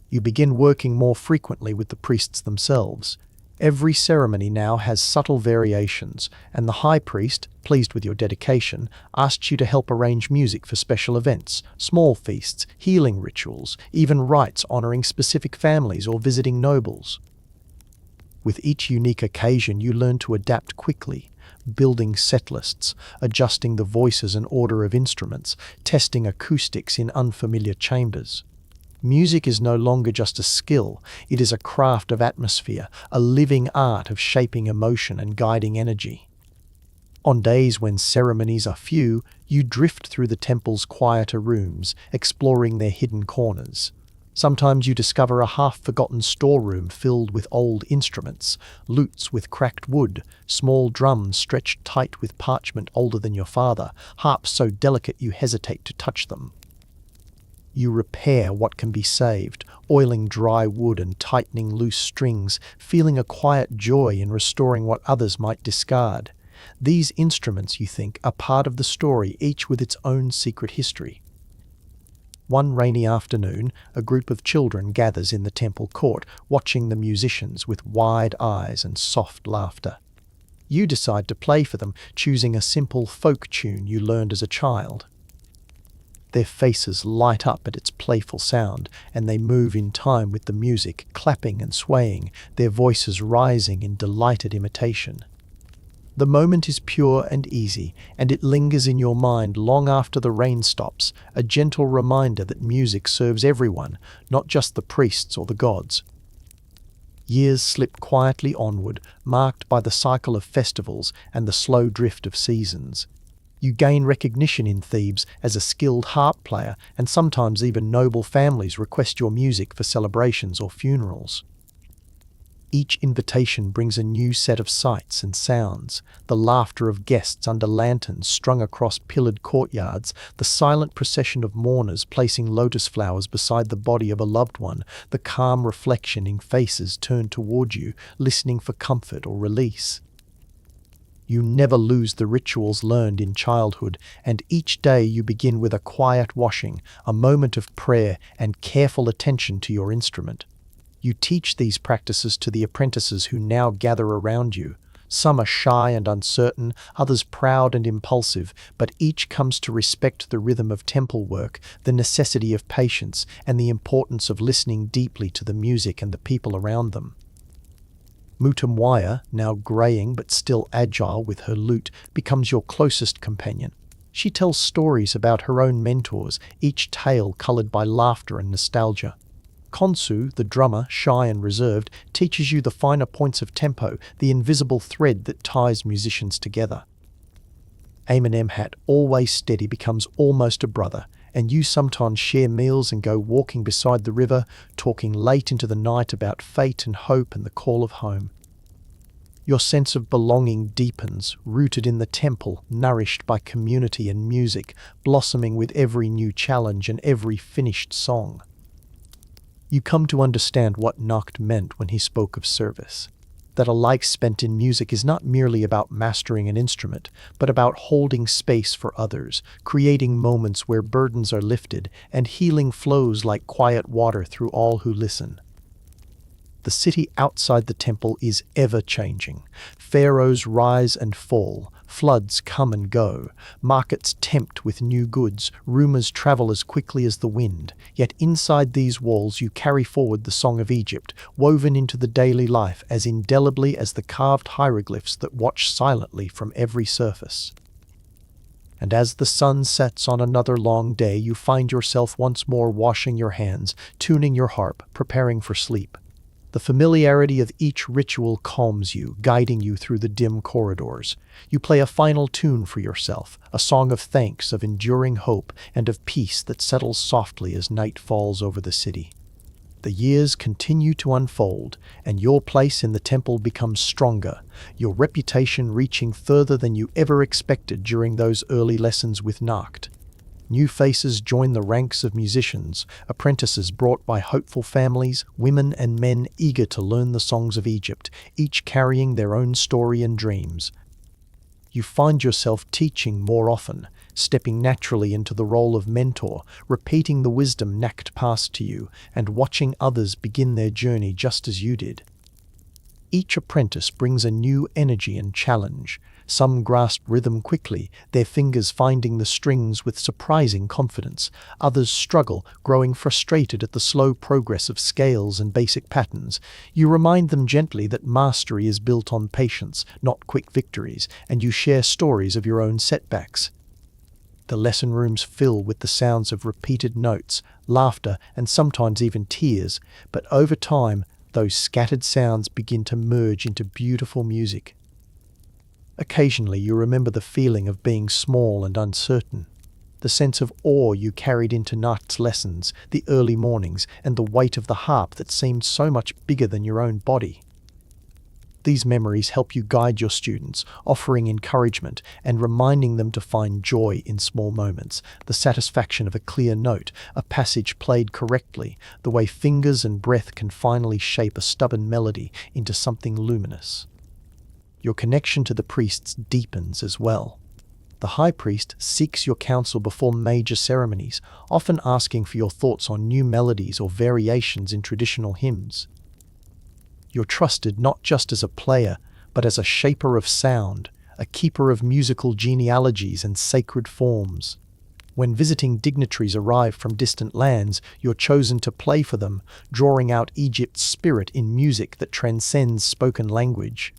You begin working more frequently with the priests themselves. Every ceremony now has subtle variations, and the high priest, pleased with your dedication, asks you to help arrange music for special events, small feasts, healing rituals, even rites honoring specific families or visiting nobles. With each unique occasion, you learn to adapt quickly, building set lists, adjusting the voices and order of instruments, testing acoustics in unfamiliar chambers. Music is no longer just a skill, it is a craft of atmosphere, a living art of shaping emotion and guiding energy. On days when ceremonies are few, You drift through the temple's quieter rooms, exploring their hidden corners. Sometimes you discover a half-forgotten storeroom filled with old instruments, lutes with cracked wood, small drums stretched tight with parchment older than your father, harps so delicate you hesitate to touch them. You repair what can be saved, oiling dry wood and tightening loose strings, feeling a quiet joy in restoring what others might discard. These instruments, you think, are part of the story, each with its own secret history. One rainy afternoon, a group of children gathers in the temple court, watching the musicians with wide eyes and soft laughter. You decide to play for them, choosing a simple folk tune you learned as a child. Their faces light up at its playful sound, and they move in time with the music, clapping and swaying, their voices rising in delighted imitation. The moment is pure and easy, and it lingers in your mind long after the rain stops, a gentle reminder that music serves everyone, not just the priests or the gods. Years slip quietly onward, marked by the cycle of festivals and the slow drift of seasons. You gain recognition in Thebes as a skilled harp player, and sometimes even noble families request your music for celebrations or funerals. Each invitation brings a new set of sights and sounds: the laughter of guests under lanterns strung across pillared courtyards, the silent procession of mourners placing lotus flowers beside the body of a loved one, the calm reflection in faces turned toward you, listening for comfort or release. You never lose the rituals learned in childhood, and each day you begin with a quiet washing, a moment of prayer, and careful attention to your instrument. You teach these practices to the apprentices who now gather around you. Some are shy and uncertain, others proud and impulsive, but each comes to respect the rhythm of temple work, the necessity of patience, and the importance of listening deeply to the music and the people around them. Mutamwaya, now graying but still agile with her lute, becomes your closest companion. She tells stories about her own mentors, each tale coloured by laughter and nostalgia. Konsu, the drummer, shy and reserved, teaches you the finer points of tempo, the invisible thread that ties musicians together. Amenemhat, always steady, becomes almost a brother, and you sometimes share meals and go walking beside the river, talking late into the night about fate and hope and the call of home. Your sense of belonging deepens, rooted in the temple, nourished by community and music, blossoming with every new challenge and every finished song. You come to understand what Nakht meant when he spoke of service. That a life spent in music is not merely about mastering an instrument, but about holding space for others, creating moments where burdens are lifted and healing flows like quiet water through all who listen. The city outside the temple is ever-changing. Pharaohs rise and fall, floods come and go, markets tempt with new goods, rumors travel as quickly as the wind. Yet inside these walls you carry forward the song of Egypt, woven into the daily life as indelibly as the carved hieroglyphs that watch silently from every surface. And as the sun sets on another long day, you find yourself once more washing your hands, tuning your harp, preparing for sleep. The familiarity of each ritual calms you, guiding you through the dim corridors. You play a final tune for yourself, a song of thanks, of enduring hope, and of peace that settles softly as night falls over the city. The years continue to unfold, and your place in the temple becomes stronger, your reputation reaching further than you ever expected during those early lessons with Nakht. New faces join the ranks of musicians, apprentices brought by hopeful families, women and men eager to learn the songs of Egypt, each carrying their own story and dreams. You find yourself teaching more often, stepping naturally into the role of mentor, repeating the wisdom Nakht passed to you, and watching others begin their journey just as you did. Each apprentice brings a new energy and challenge. Some grasp rhythm quickly, their fingers finding the strings with surprising confidence. Others struggle, growing frustrated at the slow progress of scales and basic patterns. You remind them gently that mastery is built on patience, not quick victories, and you share stories of your own setbacks. The lesson rooms fill with the sounds of repeated notes, laughter, and sometimes even tears, but over time, those scattered sounds begin to merge into beautiful music. Occasionally you remember the feeling of being small and uncertain, the sense of awe you carried into Nakht's lessons, the early mornings, and the weight of the harp that seemed so much bigger than your own body. These memories help you guide your students, offering encouragement and reminding them to find joy in small moments, the satisfaction of a clear note, a passage played correctly, the way fingers and breath can finally shape a stubborn melody into something luminous. Your connection to the priests deepens as well. The high priest seeks your counsel before major ceremonies, often asking for your thoughts on new melodies or variations in traditional hymns. You're trusted not just as a player, but as a shaper of sound, a keeper of musical genealogies and sacred forms. When visiting dignitaries arrive from distant lands, you're chosen to play for them, drawing out Egypt's spirit in music that transcends spoken language.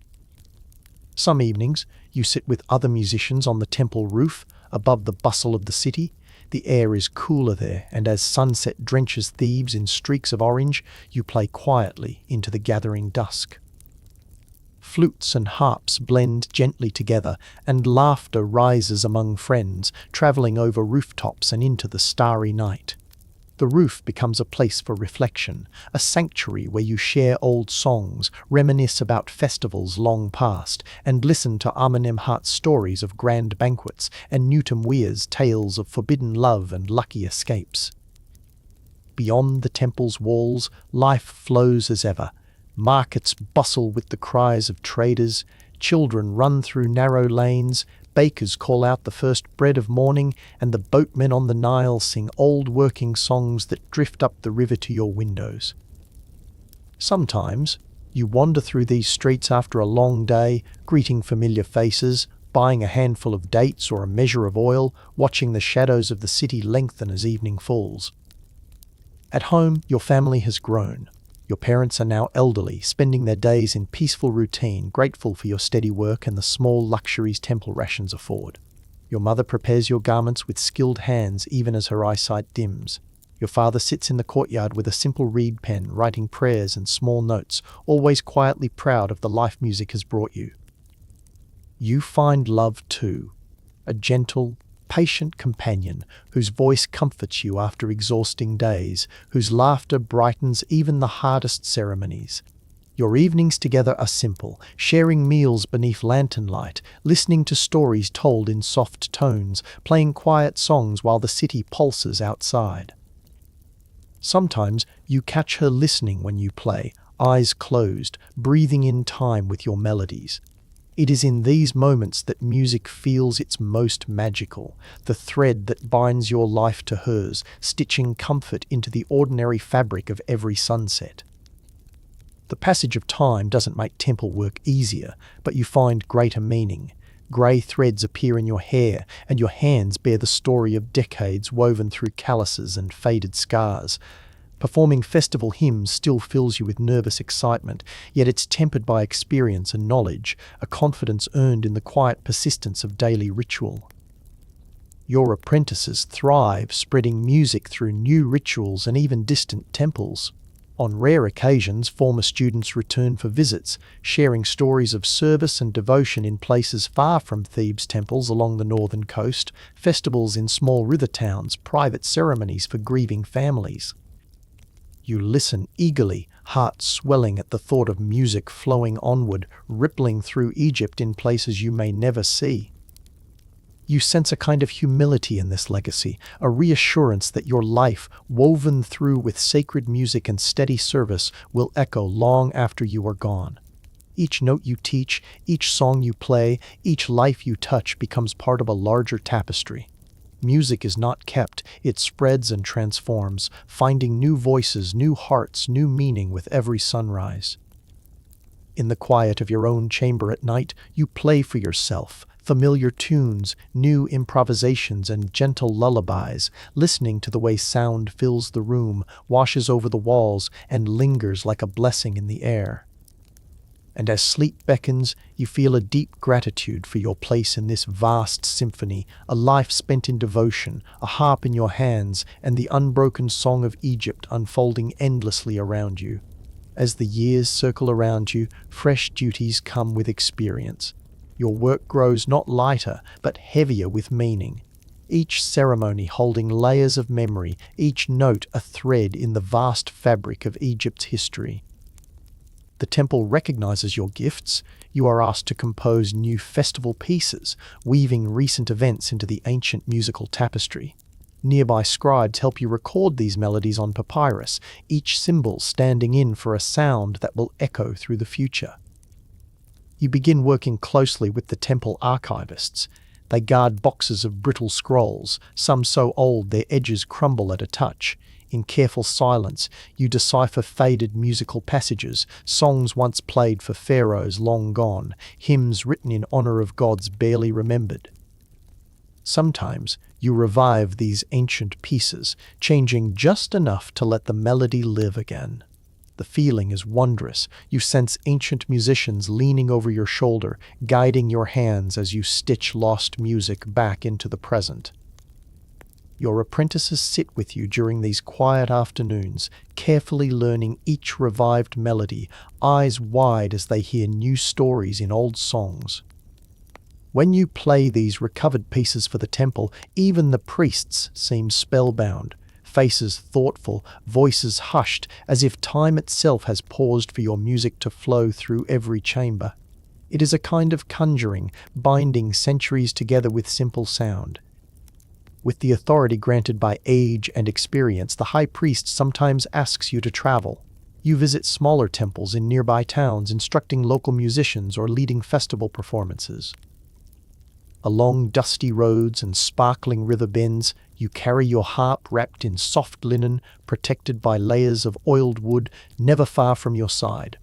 Some evenings, you sit with other musicians on the temple roof, above the bustle of the city. The air is cooler there, and as sunset drenches Thebes in streaks of orange, you play quietly into the gathering dusk. Flutes and harps blend gently together, and laughter rises among friends, traveling over rooftops and into the starry night. The roof becomes a place for reflection, a sanctuary where you share old songs, reminisce about festivals long past, and listen to Amenemhat's stories of grand banquets and Nutumwea's tales of forbidden love and lucky escapes. Beyond the temple's walls, life flows as ever. Markets bustle with the cries of traders, children run through narrow lanes, bakers call out the first bread of morning, and the boatmen on the Nile sing old working songs that drift up the river to your windows. Sometimes, you wander through these streets after a long day, greeting familiar faces, buying a handful of dates or a measure of oil, watching the shadows of the city lengthen as evening falls. At home, your family has grown. Your parents are now elderly, spending their days in peaceful routine, grateful for your steady work and the small luxuries temple rations afford. Your mother prepares your garments with skilled hands even as her eyesight dims. Your father sits in the courtyard with a simple reed pen, writing prayers and small notes, always quietly proud of the life music has brought you. You find love too, a gentle, patient companion whose voice comforts you after exhausting days, whose laughter brightens even the hardest ceremonies. Your evenings together are simple, sharing meals beneath lantern light, listening to stories told in soft tones, playing quiet songs while the city pulses outside. Sometimes you catch her listening when you play, eyes closed, breathing in time with your melodies. It is in these moments that music feels its most magical, the thread that binds your life to hers, stitching comfort into the ordinary fabric of every sunset. The passage of time doesn't make temple work easier, but you find greater meaning. Grey threads appear in your hair, and your hands bear the story of decades woven through calluses and faded scars. Performing festival hymns still fills you with nervous excitement, yet it's tempered by experience and knowledge, a confidence earned in the quiet persistence of daily ritual. Your apprentices thrive, spreading music through new rituals and even distant temples. On rare occasions, former students return for visits, sharing stories of service and devotion in places far from Thebes' temples along the northern coast, festivals in small river towns, private ceremonies for grieving families. You listen eagerly, heart swelling at the thought of music flowing onward, rippling through Egypt in places you may never see. You sense a kind of humility in this legacy, a reassurance that your life, woven through with sacred music and steady service, will echo long after you are gone. Each note you teach, each song you play, each life you touch becomes part of a larger tapestry. Music is not kept, it spreads and transforms, finding new voices, new hearts, new meaning with every sunrise. In the quiet of your own chamber at night, you play for yourself, familiar tunes, new improvisations, and gentle lullabies, listening to the way sound fills the room, washes over the walls, and lingers like a blessing in the air. And as sleep beckons, you feel a deep gratitude for your place in this vast symphony, a life spent in devotion, a harp in your hands, and the unbroken song of Egypt unfolding endlessly around you. As the years circle around you, fresh duties come with experience. Your work grows not lighter, but heavier with meaning. Each ceremony holding layers of memory, each note a thread in the vast fabric of Egypt's history. The temple recognizes your gifts. You are asked to compose new festival pieces, weaving recent events into the ancient musical tapestry. Nearby scribes help you record these melodies on papyrus, each symbol standing in for a sound that will echo through the future. You begin working closely with the temple archivists. They guard boxes of brittle scrolls, some so old their edges crumble at a touch. In careful silence, you decipher faded musical passages, songs once played for pharaohs long gone, hymns written in honor of gods barely remembered. Sometimes you revive these ancient pieces, changing just enough to let the melody live again. The feeling is wondrous. You sense ancient musicians leaning over your shoulder, guiding your hands as you stitch lost music back into the present. Your apprentices sit with you during these quiet afternoons, carefully learning each revived melody, eyes wide as they hear new stories in old songs. When you play these recovered pieces for the temple, even the priests seem spellbound, faces thoughtful, voices hushed, as if time itself has paused for your music to flow through every chamber. It is a kind of conjuring, binding centuries together with simple sound. With the authority granted by age and experience, the high priest sometimes asks you to travel. You visit smaller temples in nearby towns, instructing local musicians or leading festival performances. Along dusty roads and sparkling river bends, you carry your harp wrapped in soft linen, protected by layers of oiled wood, never far from your side.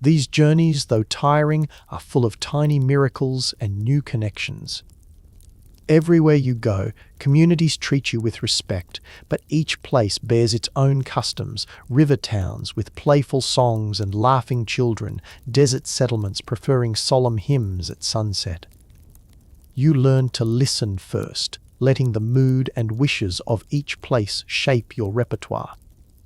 These journeys, though tiring, are full of tiny miracles and new connections. Everywhere you go, communities treat you with respect, but each place bears its own customs: river towns with playful songs and laughing children, desert settlements preferring solemn hymns at sunset. You learn to listen first, letting the mood and wishes of each place shape your repertoire.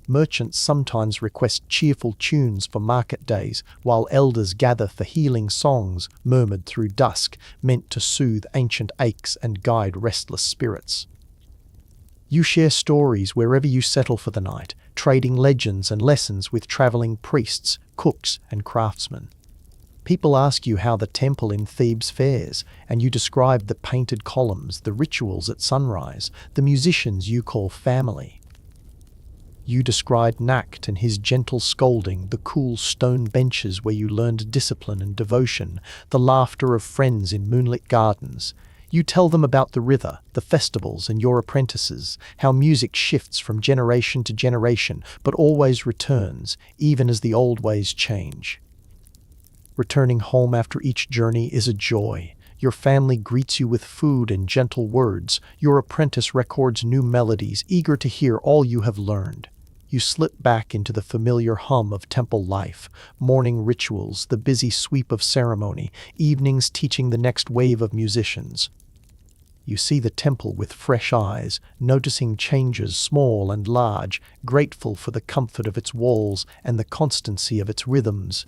Merchants sometimes request cheerful tunes for market days, while elders gather for healing songs murmured through dusk, meant to soothe ancient aches and guide restless spirits. You share stories wherever you settle for the night, trading legends and lessons with traveling priests, cooks, and craftsmen. People ask you how the temple in Thebes fares, and you describe the painted columns, the rituals at sunrise, the musicians you call family. You describe Nakht and his gentle scolding, the cool stone benches where you learned discipline and devotion, the laughter of friends in moonlit gardens. You tell them about the river, the festivals, and your apprentices, how music shifts from generation to generation, but always returns, even as the old ways change. Returning home after each journey is a joy. Your family greets you with food and gentle words. Your apprentice records new melodies, eager to hear all you have learned. You slip back into the familiar hum of temple life, morning rituals, the busy sweep of ceremony, evenings teaching the next wave of musicians. You see the temple with fresh eyes, noticing changes small and large, grateful for the comfort of its walls and the constancy of its rhythms.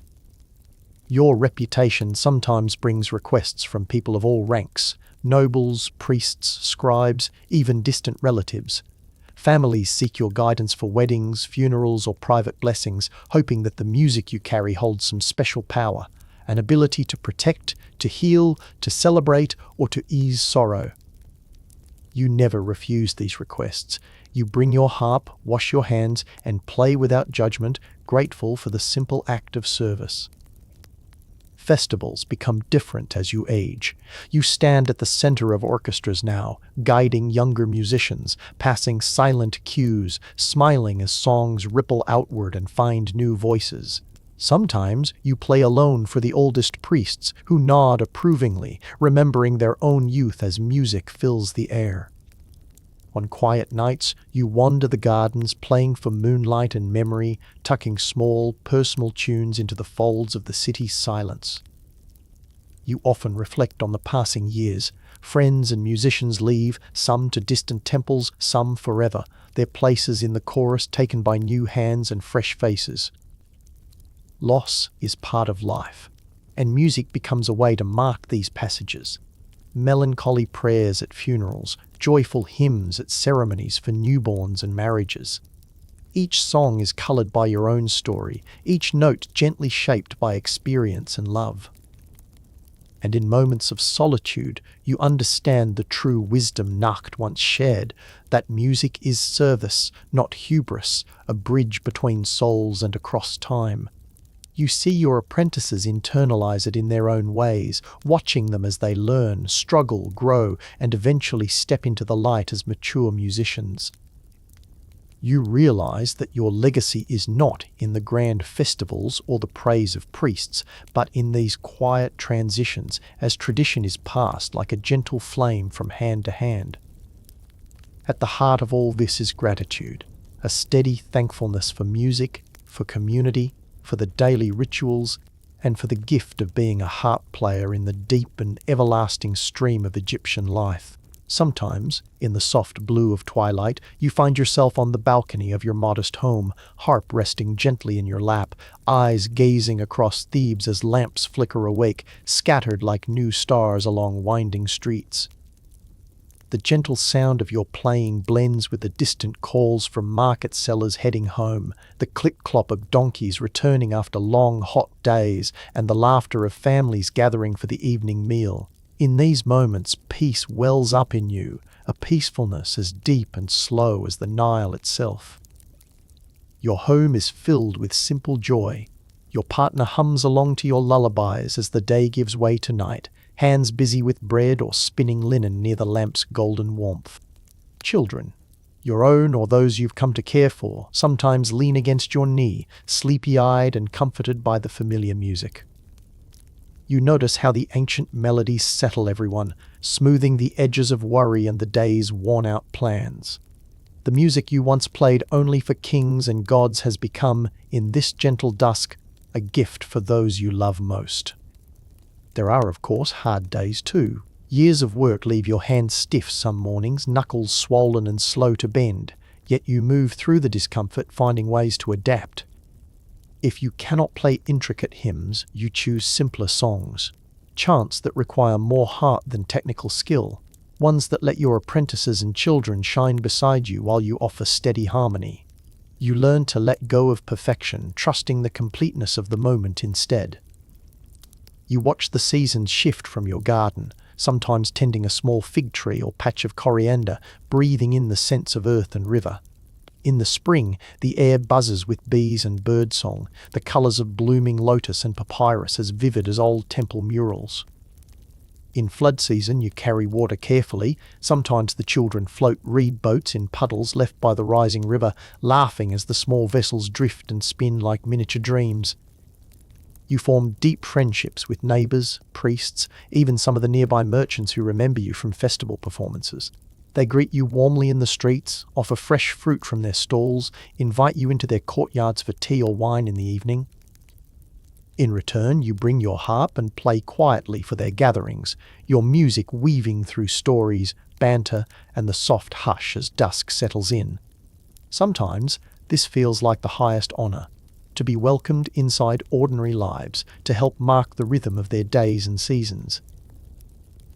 Your reputation sometimes brings requests from people of all ranks: nobles, priests, scribes, even distant relatives. Families seek your guidance for weddings, funerals, or private blessings, hoping that the music you carry holds some special power, an ability to protect, to heal, to celebrate, or to ease sorrow. You never refuse these requests. You bring your harp, wash your hands, and play without judgment, grateful for the simple act of service. Festivals become different as you age. You stand at the center of orchestras now, guiding younger musicians, passing silent cues, smiling as songs ripple outward and find new voices. Sometimes you play alone for the oldest priests, who nod approvingly, remembering their own youth as music fills the air. On quiet nights, you wander the gardens, playing for moonlight and memory, tucking small, personal tunes into the folds of the city's silence. You often reflect on the passing years. Friends and musicians leave, some to distant temples, some forever, their places in the chorus taken by new hands and fresh faces. Loss is part of life. and music becomes a way to mark these passages. Melancholy prayers at funerals, joyful hymns at ceremonies for newborns and marriages. Each song is colored by your own story, each note gently shaped by experience and love. And in moments of solitude, you understand the true wisdom Nakht once shared, that music is service, not hubris, a bridge between souls and across time. You see your apprentices internalize it in their own ways, watching them as they learn, struggle, grow, and eventually step into the light as mature musicians. You realize that your legacy is not in the grand festivals or the praise of priests, but in these quiet transitions as tradition is passed like a gentle flame from hand to hand. At the heart of all this is gratitude, a steady thankfulness for music, for community, for the daily rituals, and for the gift of being a harp player in the deep and everlasting stream of Egyptian life. Sometimes, in the soft blue of twilight, you find yourself on the balcony of your modest home, harp resting gently in your lap, eyes gazing across Thebes as lamps flicker awake, scattered like new stars along winding streets. The gentle sound of your playing blends with the distant calls from market sellers heading home, the click-clop of donkeys returning after long, hot days, and the laughter of families gathering for the evening meal. In these moments, peace wells up in you, a peacefulness as deep and slow as the Nile itself. Your home is filled with simple joy. Your partner hums along to your lullabies as the day gives way to night, hands busy with bread or spinning linen near the lamp's golden warmth. Children, your own or those you've come to care for, sometimes lean against your knee, sleepy-eyed and comforted by the familiar music. You notice how the ancient melodies settle everyone, smoothing the edges of worry and the day's worn-out plans. The music you once played only for kings and gods has become, in this gentle dusk, a gift for those you love most. There are, of course, hard days too. Years of work leave your hands stiff some mornings, knuckles swollen and slow to bend, yet you move through the discomfort, finding ways to adapt. If you cannot play intricate hymns, you choose simpler songs, chants that require more heart than technical skill, ones that let your apprentices and children shine beside you while you offer steady harmony. You learn to let go of perfection, trusting the completeness of the moment instead. You watch the seasons shift from your garden, sometimes tending a small fig tree or patch of coriander, breathing in the scents of earth and river. In the spring, the air buzzes with bees and birdsong, the colors of blooming lotus and papyrus as vivid as old temple murals. In flood season, you carry water carefully. Sometimes the children float reed boats in puddles left by the rising river, laughing as the small vessels drift and spin like miniature dreams. You form deep friendships with neighbors, priests, even some of the nearby merchants who remember you from festival performances. They greet you warmly in the streets, offer fresh fruit from their stalls, invite you into their courtyards for tea or wine in the evening. In return, you bring your harp and play quietly for their gatherings, your music weaving through stories, banter, and the soft hush as dusk settles in. Sometimes, this feels like the highest honor, to be welcomed inside ordinary lives, to help mark the rhythm of their days and seasons.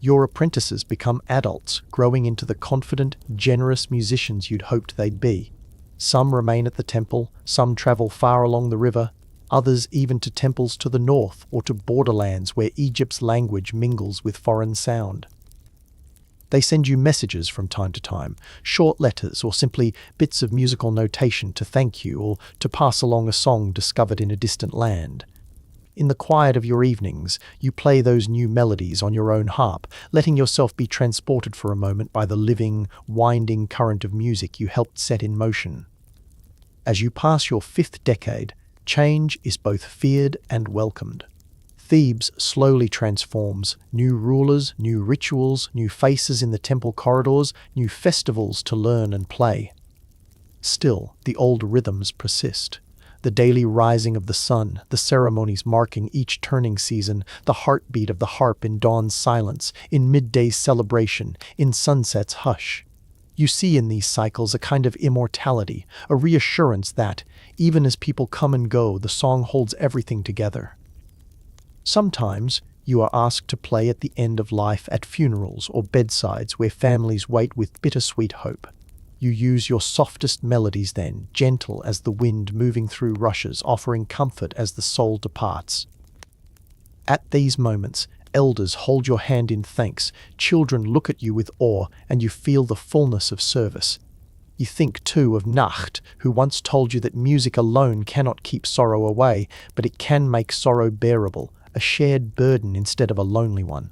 Your apprentices become adults, growing into the confident, generous musicians you'd hoped they'd be. Some remain at the temple, some travel far along the river, others even to temples to the north or to borderlands where Egypt's language mingles with foreign sound. They send you messages from time to time, short letters or simply bits of musical notation to thank you or to pass along a song discovered in a distant land. In the quiet of your evenings, you play those new melodies on your own harp, letting yourself be transported for a moment by the living, winding current of music you helped set in motion. As you pass your 5th decade, change is both feared and welcomed. Thebes slowly transforms, new rulers, new rituals, new faces in the temple corridors, new festivals to learn and play. Still, the old rhythms persist. The daily rising of the sun, the ceremonies marking each turning season, the heartbeat of the harp in dawn's silence, in midday's celebration, in sunset's hush. You see in these cycles a kind of immortality, a reassurance that, even as people come and go, the song holds everything together. Sometimes you are asked to play at the end of life at funerals or bedsides where families wait with bittersweet hope. You use your softest melodies then, gentle as the wind moving through rushes, offering comfort as the soul departs. At these moments, elders hold your hand in thanks, children look at you with awe, and you feel the fullness of service. You think, too, of Nakht, who once told you that music alone cannot keep sorrow away, but it can make sorrow bearable, a shared burden instead of a lonely one.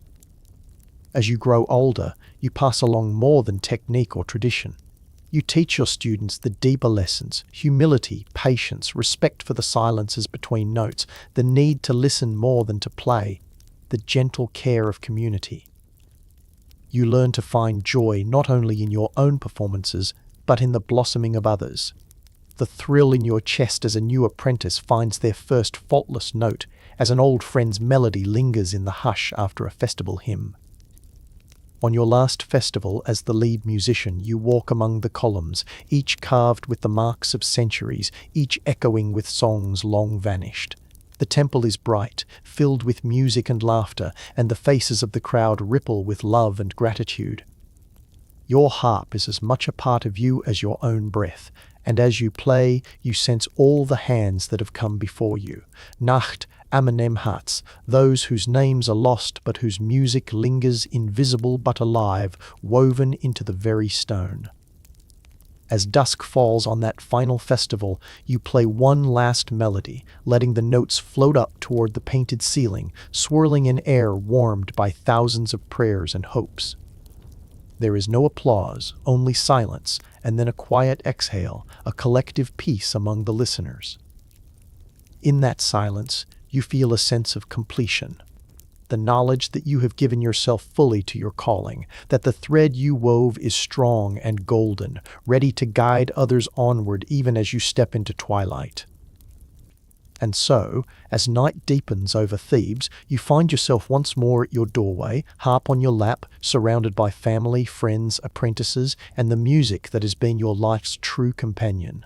As you grow older, you pass along more than technique or tradition. You teach your students the deeper lessons: humility, patience, respect for the silences between notes, the need to listen more than to play, the gentle care of community. You learn to find joy not only in your own performances, but in the blossoming of others. The thrill in your chest as a new apprentice finds their first faultless note, as an old friend's melody lingers in the hush after a festival hymn. On your last festival as the lead musician, you walk among the columns, each carved with the marks of centuries, each echoing with songs long vanished. The temple is bright, filled with music and laughter, and the faces of the crowd ripple with love and gratitude. Your harp is as much a part of you as your own breath, and as you play, you sense all the hands that have come before you. Nakht, Amenemhats, those whose names are lost but whose music lingers invisible but alive, woven into the very stone. As dusk falls on that final festival, you play one last melody, letting the notes float up toward the painted ceiling, swirling in air warmed by thousands of prayers and hopes. There is no applause, only silence, and then a quiet exhale, a collective peace among the listeners. In that silence, you feel a sense of completion. The knowledge that you have given yourself fully to your calling, that the thread you wove is strong and golden, ready to guide others onward even as you step into twilight. And so, as night deepens over Thebes, you find yourself once more at your doorway, harp on your lap, surrounded by family, friends, apprentices, and the music that has been your life's true companion.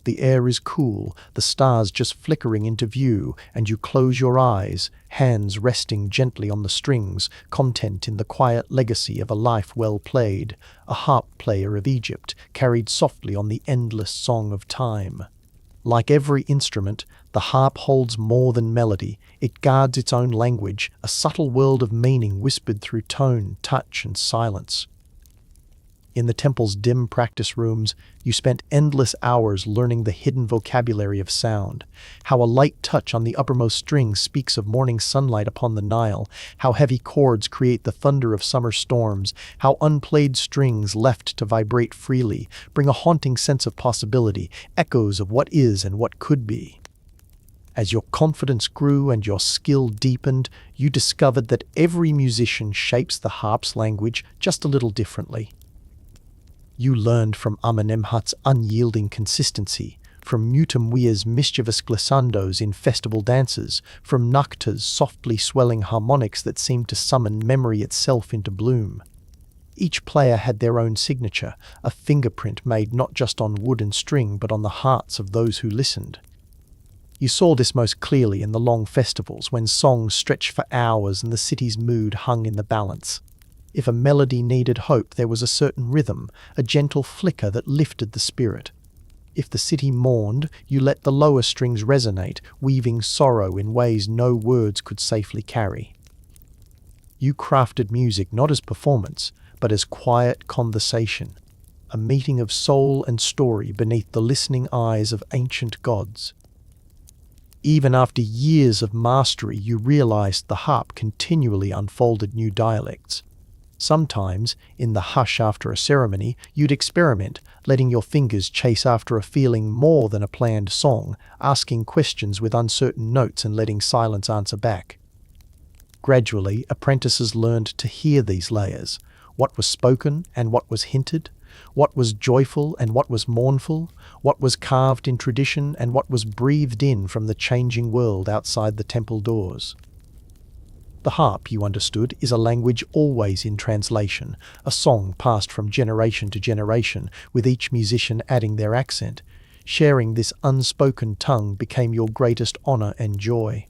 The air is cool, the stars just flickering into view, and you close your eyes, hands resting gently on the strings, content in the quiet legacy of a life well played, a harp player of Egypt, carried softly on the endless song of time. Like every instrument, the harp holds more than melody. It guards its own language, a subtle world of meaning whispered through tone, touch, and silence. In the temple's dim practice rooms, you spent endless hours learning the hidden vocabulary of sound, how a light touch on the uppermost string speaks of morning sunlight upon the Nile, how heavy chords create the thunder of summer storms, how unplayed strings left to vibrate freely bring a haunting sense of possibility, echoes of what is and what could be. As your confidence grew and your skill deepened, you discovered that every musician shapes the harp's language just a little differently. You learned from Amenemhat's unyielding consistency, from Mutamwia's mischievous glissandos in festival dances, from Nakht's softly swelling harmonics that seemed to summon memory itself into bloom. Each player had their own signature, a fingerprint made not just on wood and string but on the hearts of those who listened. You saw this most clearly in the long festivals when songs stretched for hours and the city's mood hung in the balance. If a melody needed hope, there was a certain rhythm, a gentle flicker that lifted the spirit. If the city mourned, you let the lower strings resonate, weaving sorrow in ways no words could safely carry. You crafted music not as performance, but as quiet conversation, a meeting of soul and story beneath the listening eyes of ancient gods. Even after years of mastery, you realized the harp continually unfolded new dialects. Sometimes, in the hush after a ceremony, you'd experiment, letting your fingers chase after a feeling more than a planned song, asking questions with uncertain notes and letting silence answer back. Gradually, apprentices learned to hear these layers, what was spoken and what was hinted, what was joyful and what was mournful, what was carved in tradition and what was breathed in from the changing world outside the temple doors. The harp, you understood, is a language always in translation, a song passed from generation to generation, with each musician adding their accent. Sharing this unspoken tongue became your greatest honor and joy.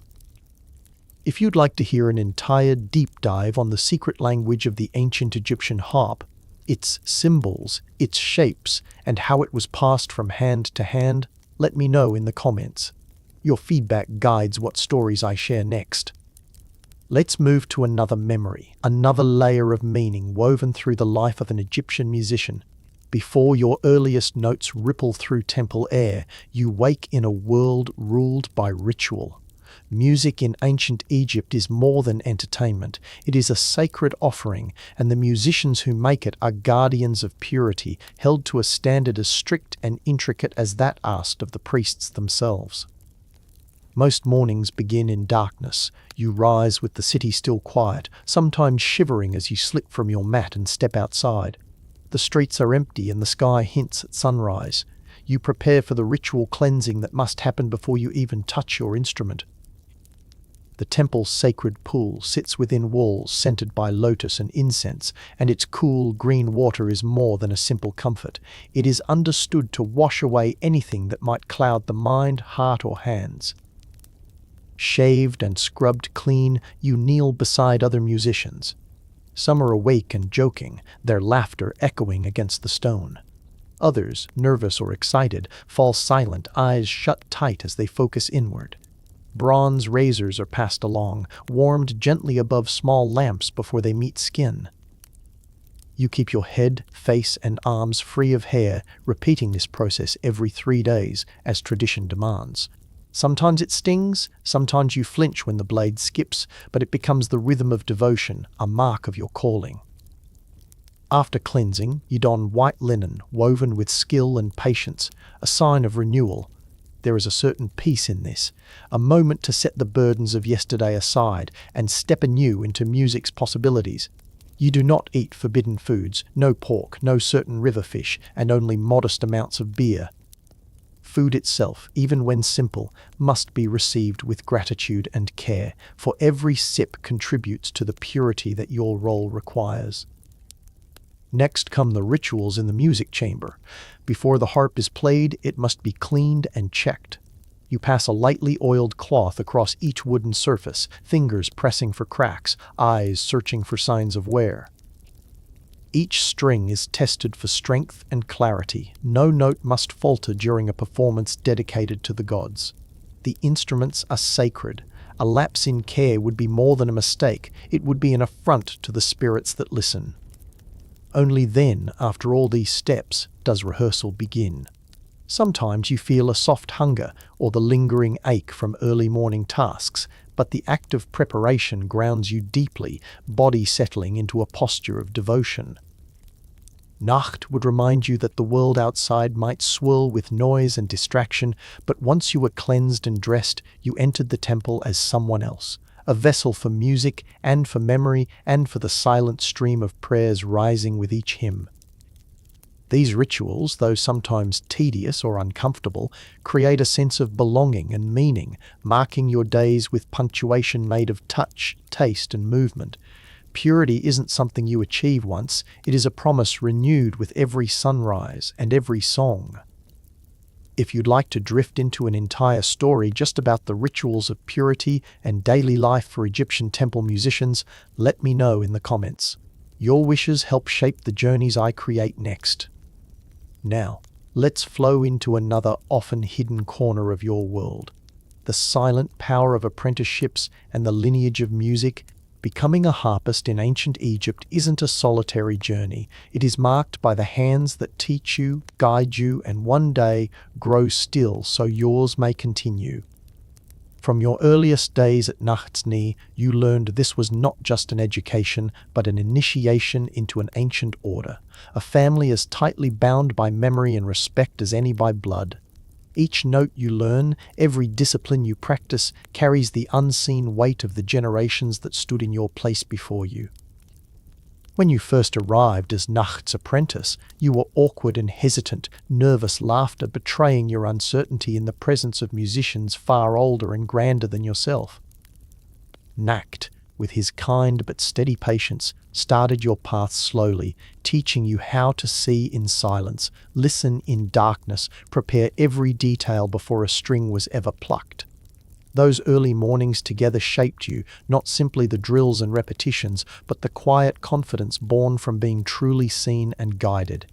If you'd like to hear an entire deep dive on the secret language of the ancient Egyptian harp, its symbols, its shapes, and how it was passed from hand to hand, let me know in the comments. Your feedback guides what stories I share next. Let's move to another memory, another layer of meaning woven through the life of an Egyptian musician. Before your earliest notes ripple through temple air, you wake in a world ruled by ritual. Music in ancient Egypt is more than entertainment. It is a sacred offering, and the musicians who make it are guardians of purity, held to a standard as strict and intricate as that asked of the priests themselves. Most mornings begin in darkness. You rise with the city still quiet, sometimes shivering as you slip from your mat and step outside. The streets are empty and the sky hints at sunrise. You prepare for the ritual cleansing that must happen before you even touch your instrument. The temple's sacred pool sits within walls scented by lotus and incense, and its cool, green water is more than a simple comfort. It is understood to wash away anything that might cloud the mind, heart, or hands. Shaved and scrubbed clean, you kneel beside other musicians. Some are awake and joking, their laughter echoing against the stone. Others, nervous or excited, fall silent, eyes shut tight as they focus inward. Bronze razors are passed along, warmed gently above small lamps before they meet skin. You keep your head, face, and arms free of hair, repeating this process every 3 days, as tradition demands. Sometimes it stings, sometimes you flinch when the blade skips, but it becomes the rhythm of devotion, a mark of your calling. After cleansing, you don white linen, woven with skill and patience, a sign of renewal. There is a certain peace in this, a moment to set the burdens of yesterday aside and step anew into music's possibilities. You do not eat forbidden foods, no pork, no certain river fish, and only modest amounts of beer. Food itself, even when simple, must be received with gratitude and care, for every sip contributes to the purity that your role requires. Next come the rituals in the music chamber. Before the harp is played, it must be cleaned and checked. You pass a lightly oiled cloth across each wooden surface, fingers pressing for cracks, eyes searching for signs of wear. Each string is tested for strength and clarity. No note must falter during a performance dedicated to the gods. The instruments are sacred. A lapse in care would be more than a mistake. It would be an affront to the spirits that listen. Only then, after all these steps, does rehearsal begin. Sometimes you feel a soft hunger or the lingering ache from early morning tasks, but the act of preparation grounds you deeply, body settling into a posture of devotion. Nakht would remind you that the world outside might swirl with noise and distraction, but once you were cleansed and dressed, you entered the temple as someone else, a vessel for music and for memory and for the silent stream of prayers rising with each hymn. These rituals, though sometimes tedious or uncomfortable, create a sense of belonging and meaning, marking your days with punctuation made of touch, taste, and movement. Purity isn't something you achieve once, it is a promise renewed with every sunrise and every song. If you'd like to drift into an entire story just about the rituals of purity and daily life for Egyptian temple musicians, let me know in the comments. Your wishes help shape the journeys I create next. Now, let's flow into another often hidden corner of your world. The silent power of apprenticeships and the lineage of music. Becoming a harpist in ancient Egypt isn't a solitary journey. It is marked by the hands that teach you, guide you, and one day grow still so yours may continue. From your earliest days at Nakht's knee, you learned this was not just an education, but an initiation into an ancient order, a family as tightly bound by memory and respect as any by blood. Each note you learn, every discipline you practice, carries the unseen weight of the generations that stood in your place before you. When you first arrived as Nakht's apprentice, you were awkward and hesitant, nervous laughter betraying your uncertainty in the presence of musicians far older and grander than yourself. Nakht, with his kind but steady patience, started your path slowly, teaching you how to see in silence, listen in darkness, prepare every detail before a string was ever plucked. Those early mornings together shaped you, not simply the drills and repetitions, but the quiet confidence born from being truly seen and guided.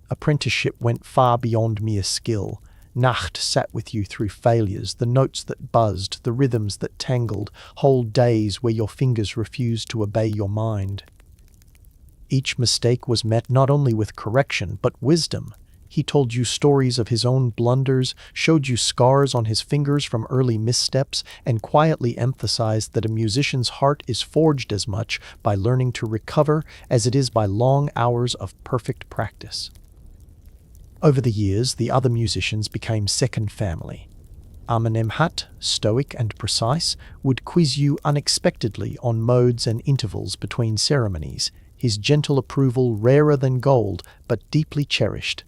Apprenticeship went far beyond mere skill. Nakht sat with you through failures, the notes that buzzed, the rhythms that tangled, whole days where your fingers refused to obey your mind. Each mistake was met not only with correction, but wisdom. He told you stories of his own blunders, showed you scars on his fingers from early missteps, and quietly emphasized that a musician's heart is forged as much by learning to recover as it is by long hours of perfect practice. Over the years, the other musicians became second family. Namht, stoic and precise, would quiz you unexpectedly on modes and intervals between ceremonies, his gentle approval rarer than gold, but deeply cherished.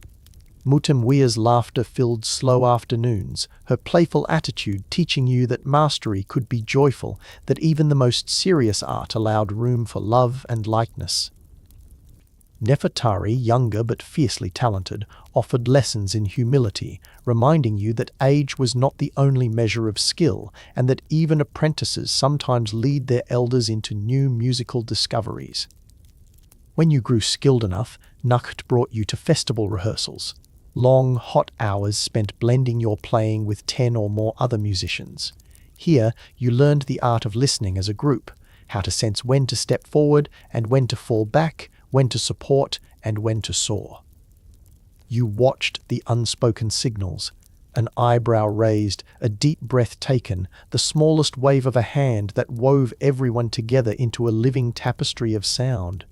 Mutamwia's laughter filled slow afternoons, her playful attitude teaching you that mastery could be joyful, that even the most serious art allowed room for love and lightness. Nefertari, younger but fiercely talented, offered lessons in humility, reminding you that age was not the only measure of skill, and that even apprentices sometimes lead their elders into new musical discoveries. When you grew skilled enough, Nakht brought you to festival rehearsals. Long, hot hours spent blending your playing with 10 or more other musicians. Here, you learned the art of listening as a group, how to sense when to step forward and when to fall back, when to support and when to soar. You watched the unspoken signals, an eyebrow raised, a deep breath taken, the smallest wave of a hand that wove everyone together into a living tapestry of sound.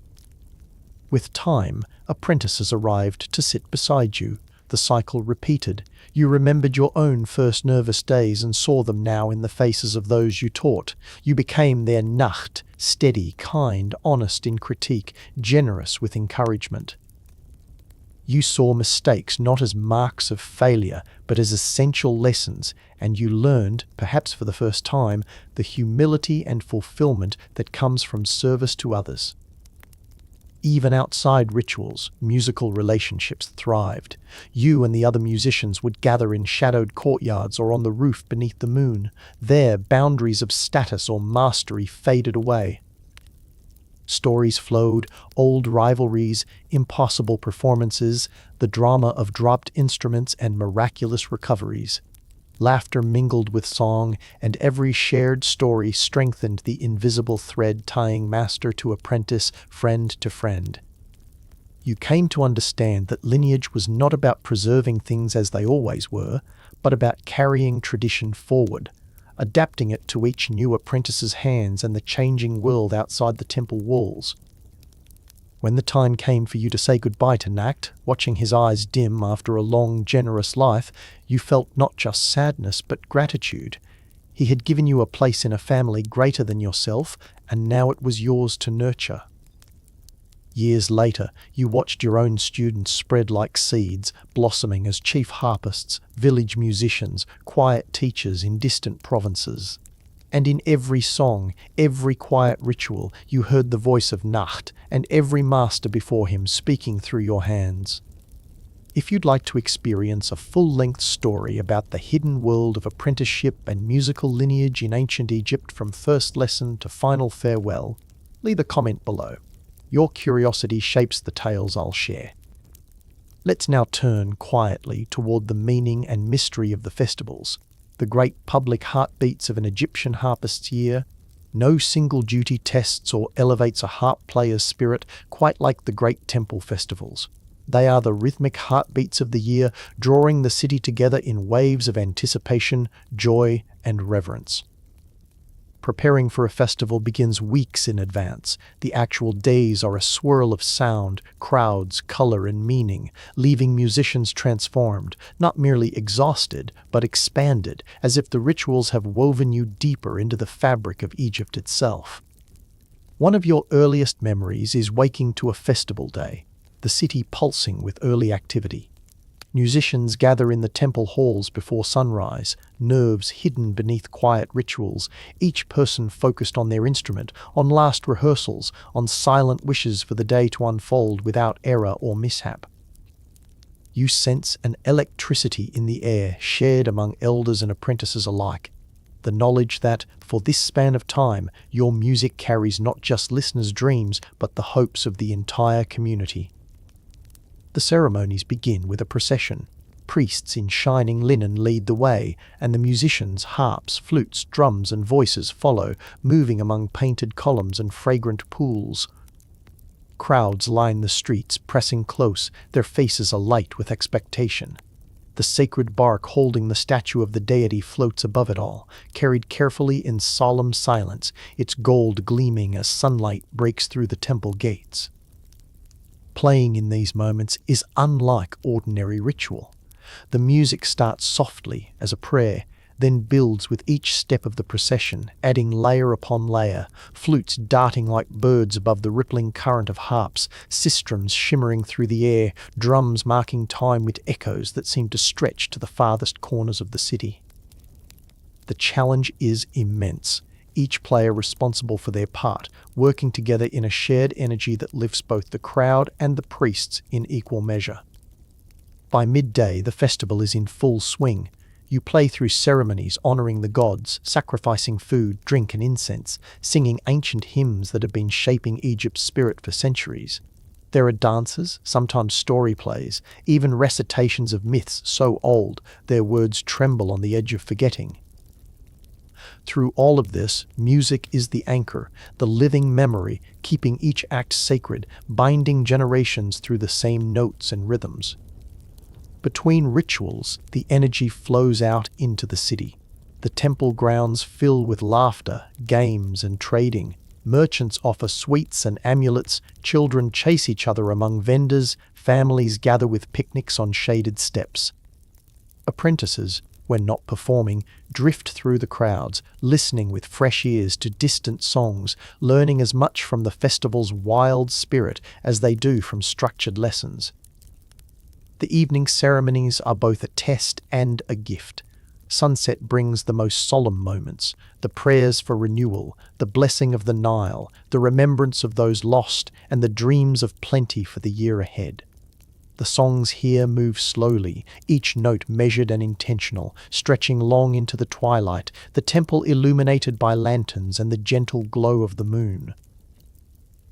With time, apprentices arrived to sit beside you. The cycle repeated. You remembered your own first nervous days and saw them now in the faces of those you taught. You became their Nakht, steady, kind, honest in critique, generous with encouragement. You saw mistakes not as marks of failure, but as essential lessons, and you learned, perhaps for the first time, the humility and fulfillment that comes from service to others. Even outside rituals, musical relationships thrived. You and the other musicians would gather in shadowed courtyards or on the roof beneath the moon. There, boundaries of status or mastery faded away. Stories flowed, old rivalries, impossible performances, the drama of dropped instruments and miraculous recoveries. Laughter mingled with song, and every shared story strengthened the invisible thread tying master to apprentice, friend to friend. You came to understand that lineage was not about preserving things as they always were, but about carrying tradition forward, adapting it to each new apprentice's hands and the changing world outside the temple walls. When the time came for you to say goodbye to Nakht, watching his eyes dim after a long, generous life, you felt not just sadness but gratitude. He had given you a place in a family greater than yourself, and now it was yours to nurture. Years later, you watched your own students spread like seeds, blossoming as chief harpists, village musicians, quiet teachers in distant provinces. And in every song, every quiet ritual, you heard the voice of Nakht and every master before him speaking through your hands. If you'd like to experience a full-length story about the hidden world of apprenticeship and musical lineage in ancient Egypt from first lesson to final farewell, leave a comment below. Your curiosity shapes the tales I'll share. Let's now turn quietly toward the meaning and mystery of the festivals. The great public heartbeats of an Egyptian harpist's year. No single duty tests or elevates a harp player's spirit quite like the great temple festivals. They are the rhythmic heartbeats of the year, drawing the city together in waves of anticipation, joy, and reverence. Preparing for a festival begins weeks in advance. The actual days are a swirl of sound, crowds, color, and meaning, leaving musicians transformed, not merely exhausted, but expanded, as if the rituals have woven you deeper into the fabric of Egypt itself. One of your earliest memories is waking to a festival day, the city pulsing with early activity. Musicians gather in the temple halls before sunrise, nerves hidden beneath quiet rituals, each person focused on their instrument, on last rehearsals, on silent wishes for the day to unfold without error or mishap. You sense an electricity in the air shared among elders and apprentices alike. the knowledge that, for this span of time, your music carries not just listeners' dreams, but the hopes of the entire community. The ceremonies begin with a procession. Priests in shining linen lead the way, and the musicians, harps, flutes, drums, and voices follow, moving among painted columns and fragrant pools. Crowds line the streets, pressing close, their faces alight with expectation. The sacred bark holding the statue of the deity floats above it all, carried carefully in solemn silence, its gold gleaming as sunlight breaks through the temple gates. Playing in these moments is unlike ordinary ritual. The music starts softly as a prayer, then builds with each step of the procession, adding layer upon layer, flutes darting like birds above the rippling current of harps, sistrums shimmering through the air, drums marking time with echoes that seem to stretch to the farthest corners of the city. The challenge is immense, each player responsible for their part, working together in a shared energy that lifts both the crowd and the priests in equal measure. By midday, the festival is in full swing. You play through ceremonies honoring the gods, sacrificing food, drink, and incense, singing ancient hymns that have been shaping Egypt's spirit for centuries. There are dances, sometimes story plays, even recitations of myths so old their words tremble on the edge of forgetting. Through all of this, music is the anchor, the living memory, keeping each act sacred, binding generations through the same notes and rhythms. Between rituals, the energy flows out into the city. The temple grounds fill with laughter, games, and trading. Merchants offer sweets and amulets, children chase each other among vendors, families gather with picnics on shaded steps. Apprentices, when not performing, drift through the crowds, listening with fresh ears to distant songs, learning as much from the festival's wild spirit as they do from structured lessons. The evening ceremonies are both a test and a gift. Sunset brings the most solemn moments, the prayers for renewal, the blessing of the Nile, the remembrance of those lost, and the dreams of plenty for the year ahead. The songs here move slowly, each note measured and intentional, stretching long into the twilight, the temple illuminated by lanterns and the gentle glow of the moon.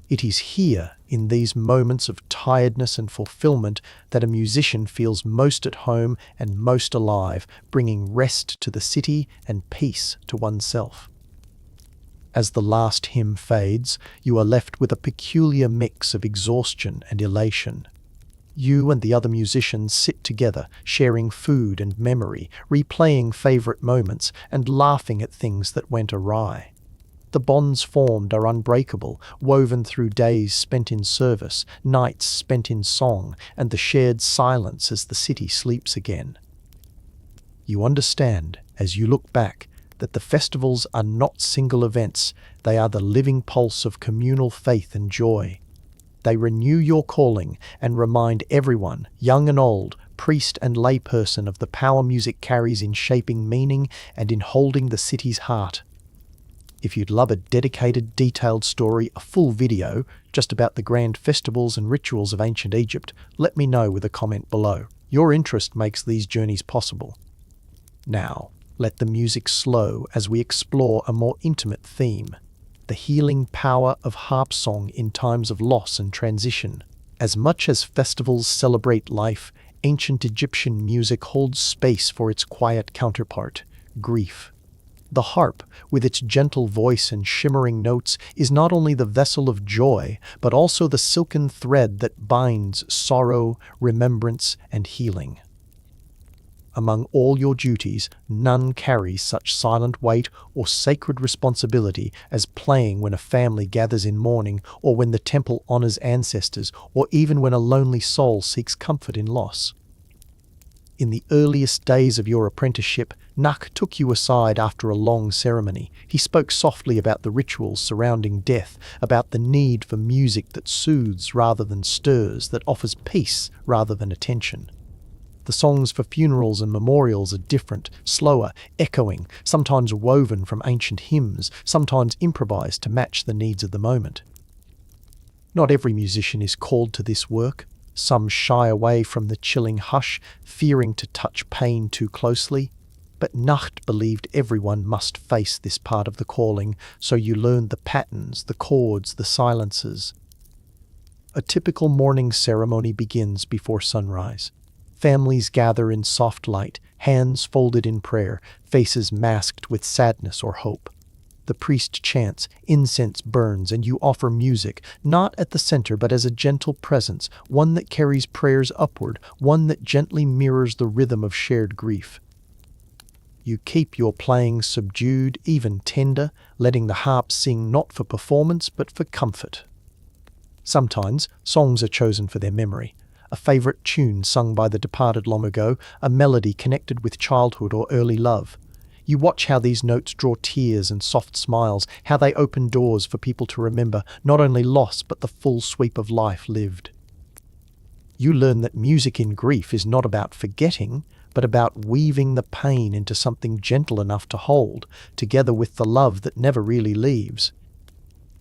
It is here, in these moments of tiredness and fulfillment, that a musician feels most at home and most alive, bringing rest to the city and peace to oneself. As the last hymn fades, you are left with a peculiar mix of exhaustion and elation. You and the other musicians sit together, sharing food and memory, replaying favorite moments, and laughing at things that went awry. The bonds formed are unbreakable, woven through days spent in service, nights spent in song, and the shared silence as the city sleeps again. You understand, as you look back, that the festivals are not single events, they are the living pulse of communal faith and joy. They renew your calling and remind everyone, young and old, priest and layperson, of the power music carries in shaping meaning and in holding the city's heart. If you'd love a dedicated, detailed story, a full video, just about the grand festivals and rituals of ancient Egypt, let me know with a comment below. Your interest makes these journeys possible. Now, let the music slow as we explore a more intimate theme, the healing power of harp song in times of loss and transition. As much as festivals celebrate life, ancient Egyptian music holds space for its quiet counterpart, grief. The harp, with its gentle voice and shimmering notes, is not only the vessel of joy, but also the silken thread that binds sorrow, remembrance, and healing. Among all your duties, none carries such silent weight or sacred responsibility as playing when a family gathers in mourning, or when the temple honors ancestors, or even when a lonely soul seeks comfort in loss. In the earliest days of your apprenticeship, Nakht took you aside after a long ceremony. He spoke softly about the rituals surrounding death, about the need for music that soothes rather than stirs, that offers peace rather than attention. The songs for funerals and memorials are different, slower, echoing, sometimes woven from ancient hymns, sometimes improvised to match the needs of the moment. Not every musician is called to this work. Some shy away from the chilling hush, fearing to touch pain too closely. But Nakht believed everyone must face this part of the calling, so you learned the patterns, the chords, the silences. A typical morning ceremony begins before sunrise. Families gather in soft light, hands folded in prayer, faces masked with sadness or hope. The priest chants, incense burns, and you offer music, not at the center but as a gentle presence, one that carries prayers upward, one that gently mirrors the rhythm of shared grief. You keep your playing subdued, even tender, letting the harp sing not for performance but for comfort. Sometimes songs are chosen for their memory. A favorite tune sung by the departed long ago, a melody connected with childhood or early love. You watch how these notes draw tears and soft smiles, how they open doors for people to remember not only loss but the full sweep of life lived. You learn that music in grief is not about forgetting, but about weaving the pain into something gentle enough to hold, together with the love that never really leaves.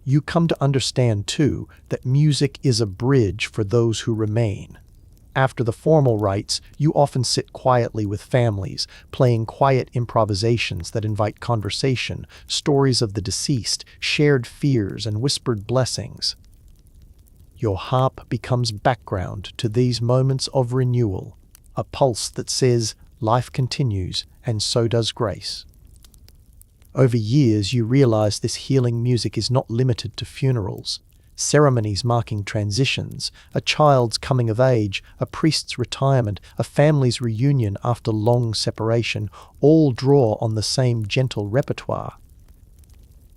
You come to understand, too, that music is a bridge for those who remain. After the formal rites, you often sit quietly with families, playing quiet improvisations that invite conversation, stories of the deceased, shared fears, and whispered blessings. Your harp becomes background to these moments of renewal, a pulse that says, life continues, and so does grace. Over years, you realize this healing music is not limited to funerals. Ceremonies marking transitions, a child's coming of age, a priest's retirement, a family's reunion after long separation, all draw on the same gentle repertoire.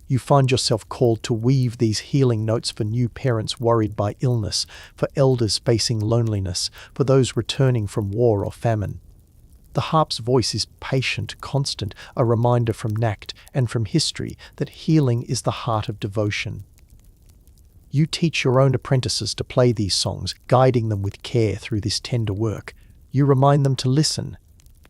You find yourself called to weave these healing notes for new parents worried by illness, for elders facing loneliness, for those returning from war or famine. The harp's voice is patient, constant, a reminder from Nakht and from history that healing is the heart of devotion. You teach your own apprentices to play these songs, guiding them with care through this tender work. You remind them to listen.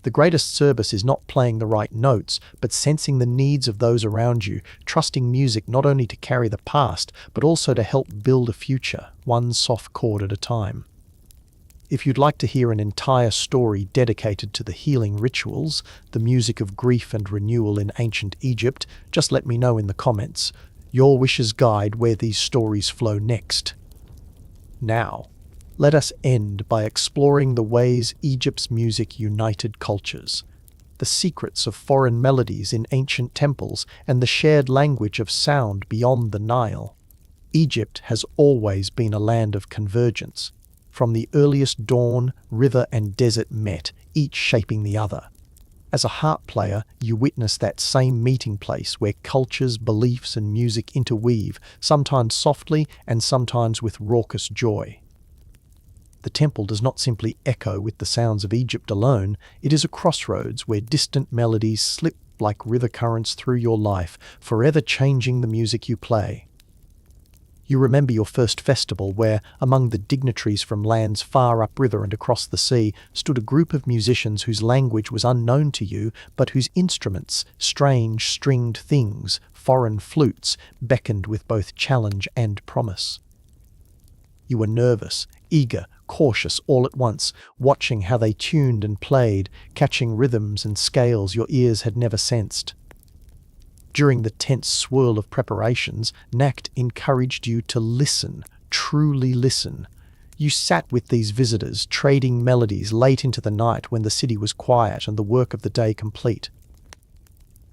The greatest service is not playing the right notes, but sensing the needs of those around you, trusting music not only to carry the past, but also to help build a future, one soft chord at a time. If you'd like to hear an entire story dedicated to the healing rituals, the music of grief and renewal in ancient Egypt, just let me know in the comments. Your wishes guide where these stories flow next. Now, let us end by exploring the ways Egypt's music united cultures, the secrets of foreign melodies in ancient temples, and the shared language of sound beyond the Nile. Egypt has always been a land of convergence. From the earliest dawn, river and desert met, each shaping the other. As a harp player, you witness that same meeting place where cultures, beliefs, and music interweave, sometimes softly and sometimes with raucous joy. The temple does not simply echo with the sounds of Egypt alone, it is a crossroads where distant melodies slip like river currents through your life, forever changing the music you play. You remember your first festival where, among the dignitaries from lands far upriver and across the sea, stood a group of musicians whose language was unknown to you, but whose instruments, strange stringed things, foreign flutes, beckoned with both challenge and promise. You were nervous, eager, cautious all at once, watching how they tuned and played, catching rhythms and scales your ears had never sensed. During the tense swirl of preparations, Nakht encouraged you to listen, truly listen. You sat with these visitors, trading melodies late into the night when the city was quiet and the work of the day complete.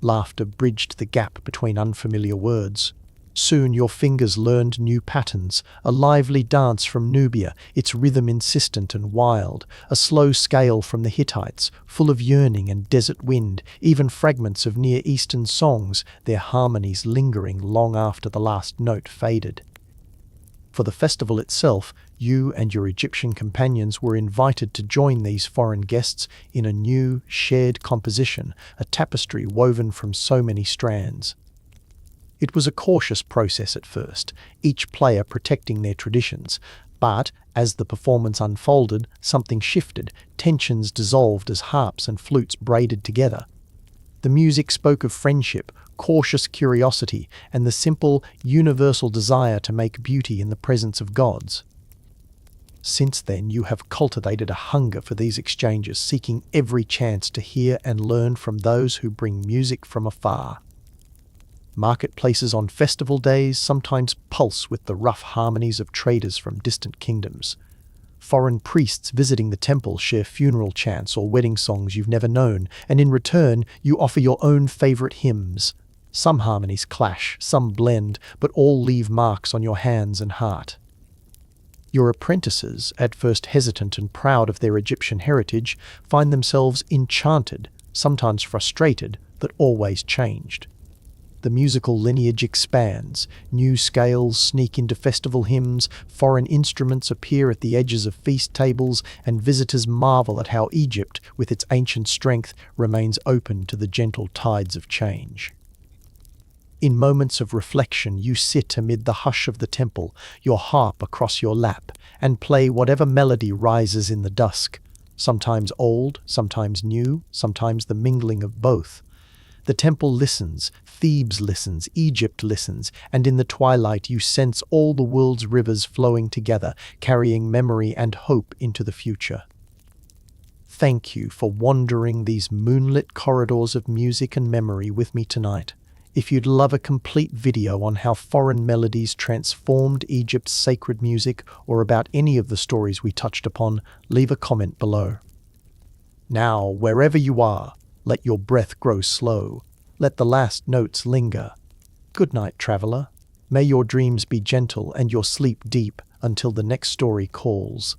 Laughter bridged the gap between unfamiliar words. Soon your fingers learned new patterns, a lively dance from Nubia, its rhythm insistent and wild, a slow scale from the Hittites, full of yearning and desert wind, even fragments of Near Eastern songs, their harmonies lingering long after the last note faded. For the festival itself, you and your Egyptian companions were invited to join these foreign guests in a new, shared composition, a tapestry woven from so many strands. It was a cautious process at first, each player protecting their traditions, but as the performance unfolded, something shifted, tensions dissolved as harps and flutes braided together. The music spoke of friendship, cautious curiosity, and the simple, universal desire to make beauty in the presence of gods. Since then, you have cultivated a hunger for these exchanges, seeking every chance to hear and learn from those who bring music from afar. Marketplaces on festival days sometimes pulse with the rough harmonies of traders from distant kingdoms. Foreign priests visiting the temple share funeral chants or wedding songs you've never known, and in return, you offer your own favorite hymns. Some harmonies clash, some blend, but all leave marks on your hands and heart. Your apprentices, at first hesitant and proud of their Egyptian heritage, find themselves enchanted, sometimes frustrated, but always changed. The musical lineage expands, new scales sneak into festival hymns, foreign instruments appear at the edges of feast tables, and visitors marvel at how Egypt, with its ancient strength, remains open to the gentle tides of change. In moments of reflection, you sit amid the hush of the temple, your harp across your lap, and play whatever melody rises in the dusk, sometimes old, sometimes new, sometimes the mingling of both. The temple listens, Thebes listens, Egypt listens, and in the twilight you sense all the world's rivers flowing together, carrying memory and hope into the future. Thank you for wandering these moonlit corridors of music and memory with me tonight. If you'd love a complete video on how foreign melodies transformed Egypt's sacred music, or about any of the stories we touched upon, leave a comment below. Now, wherever you are, let your breath grow slow. Let the last notes linger. Good night, traveler. May your dreams be gentle and your sleep deep until the next story calls.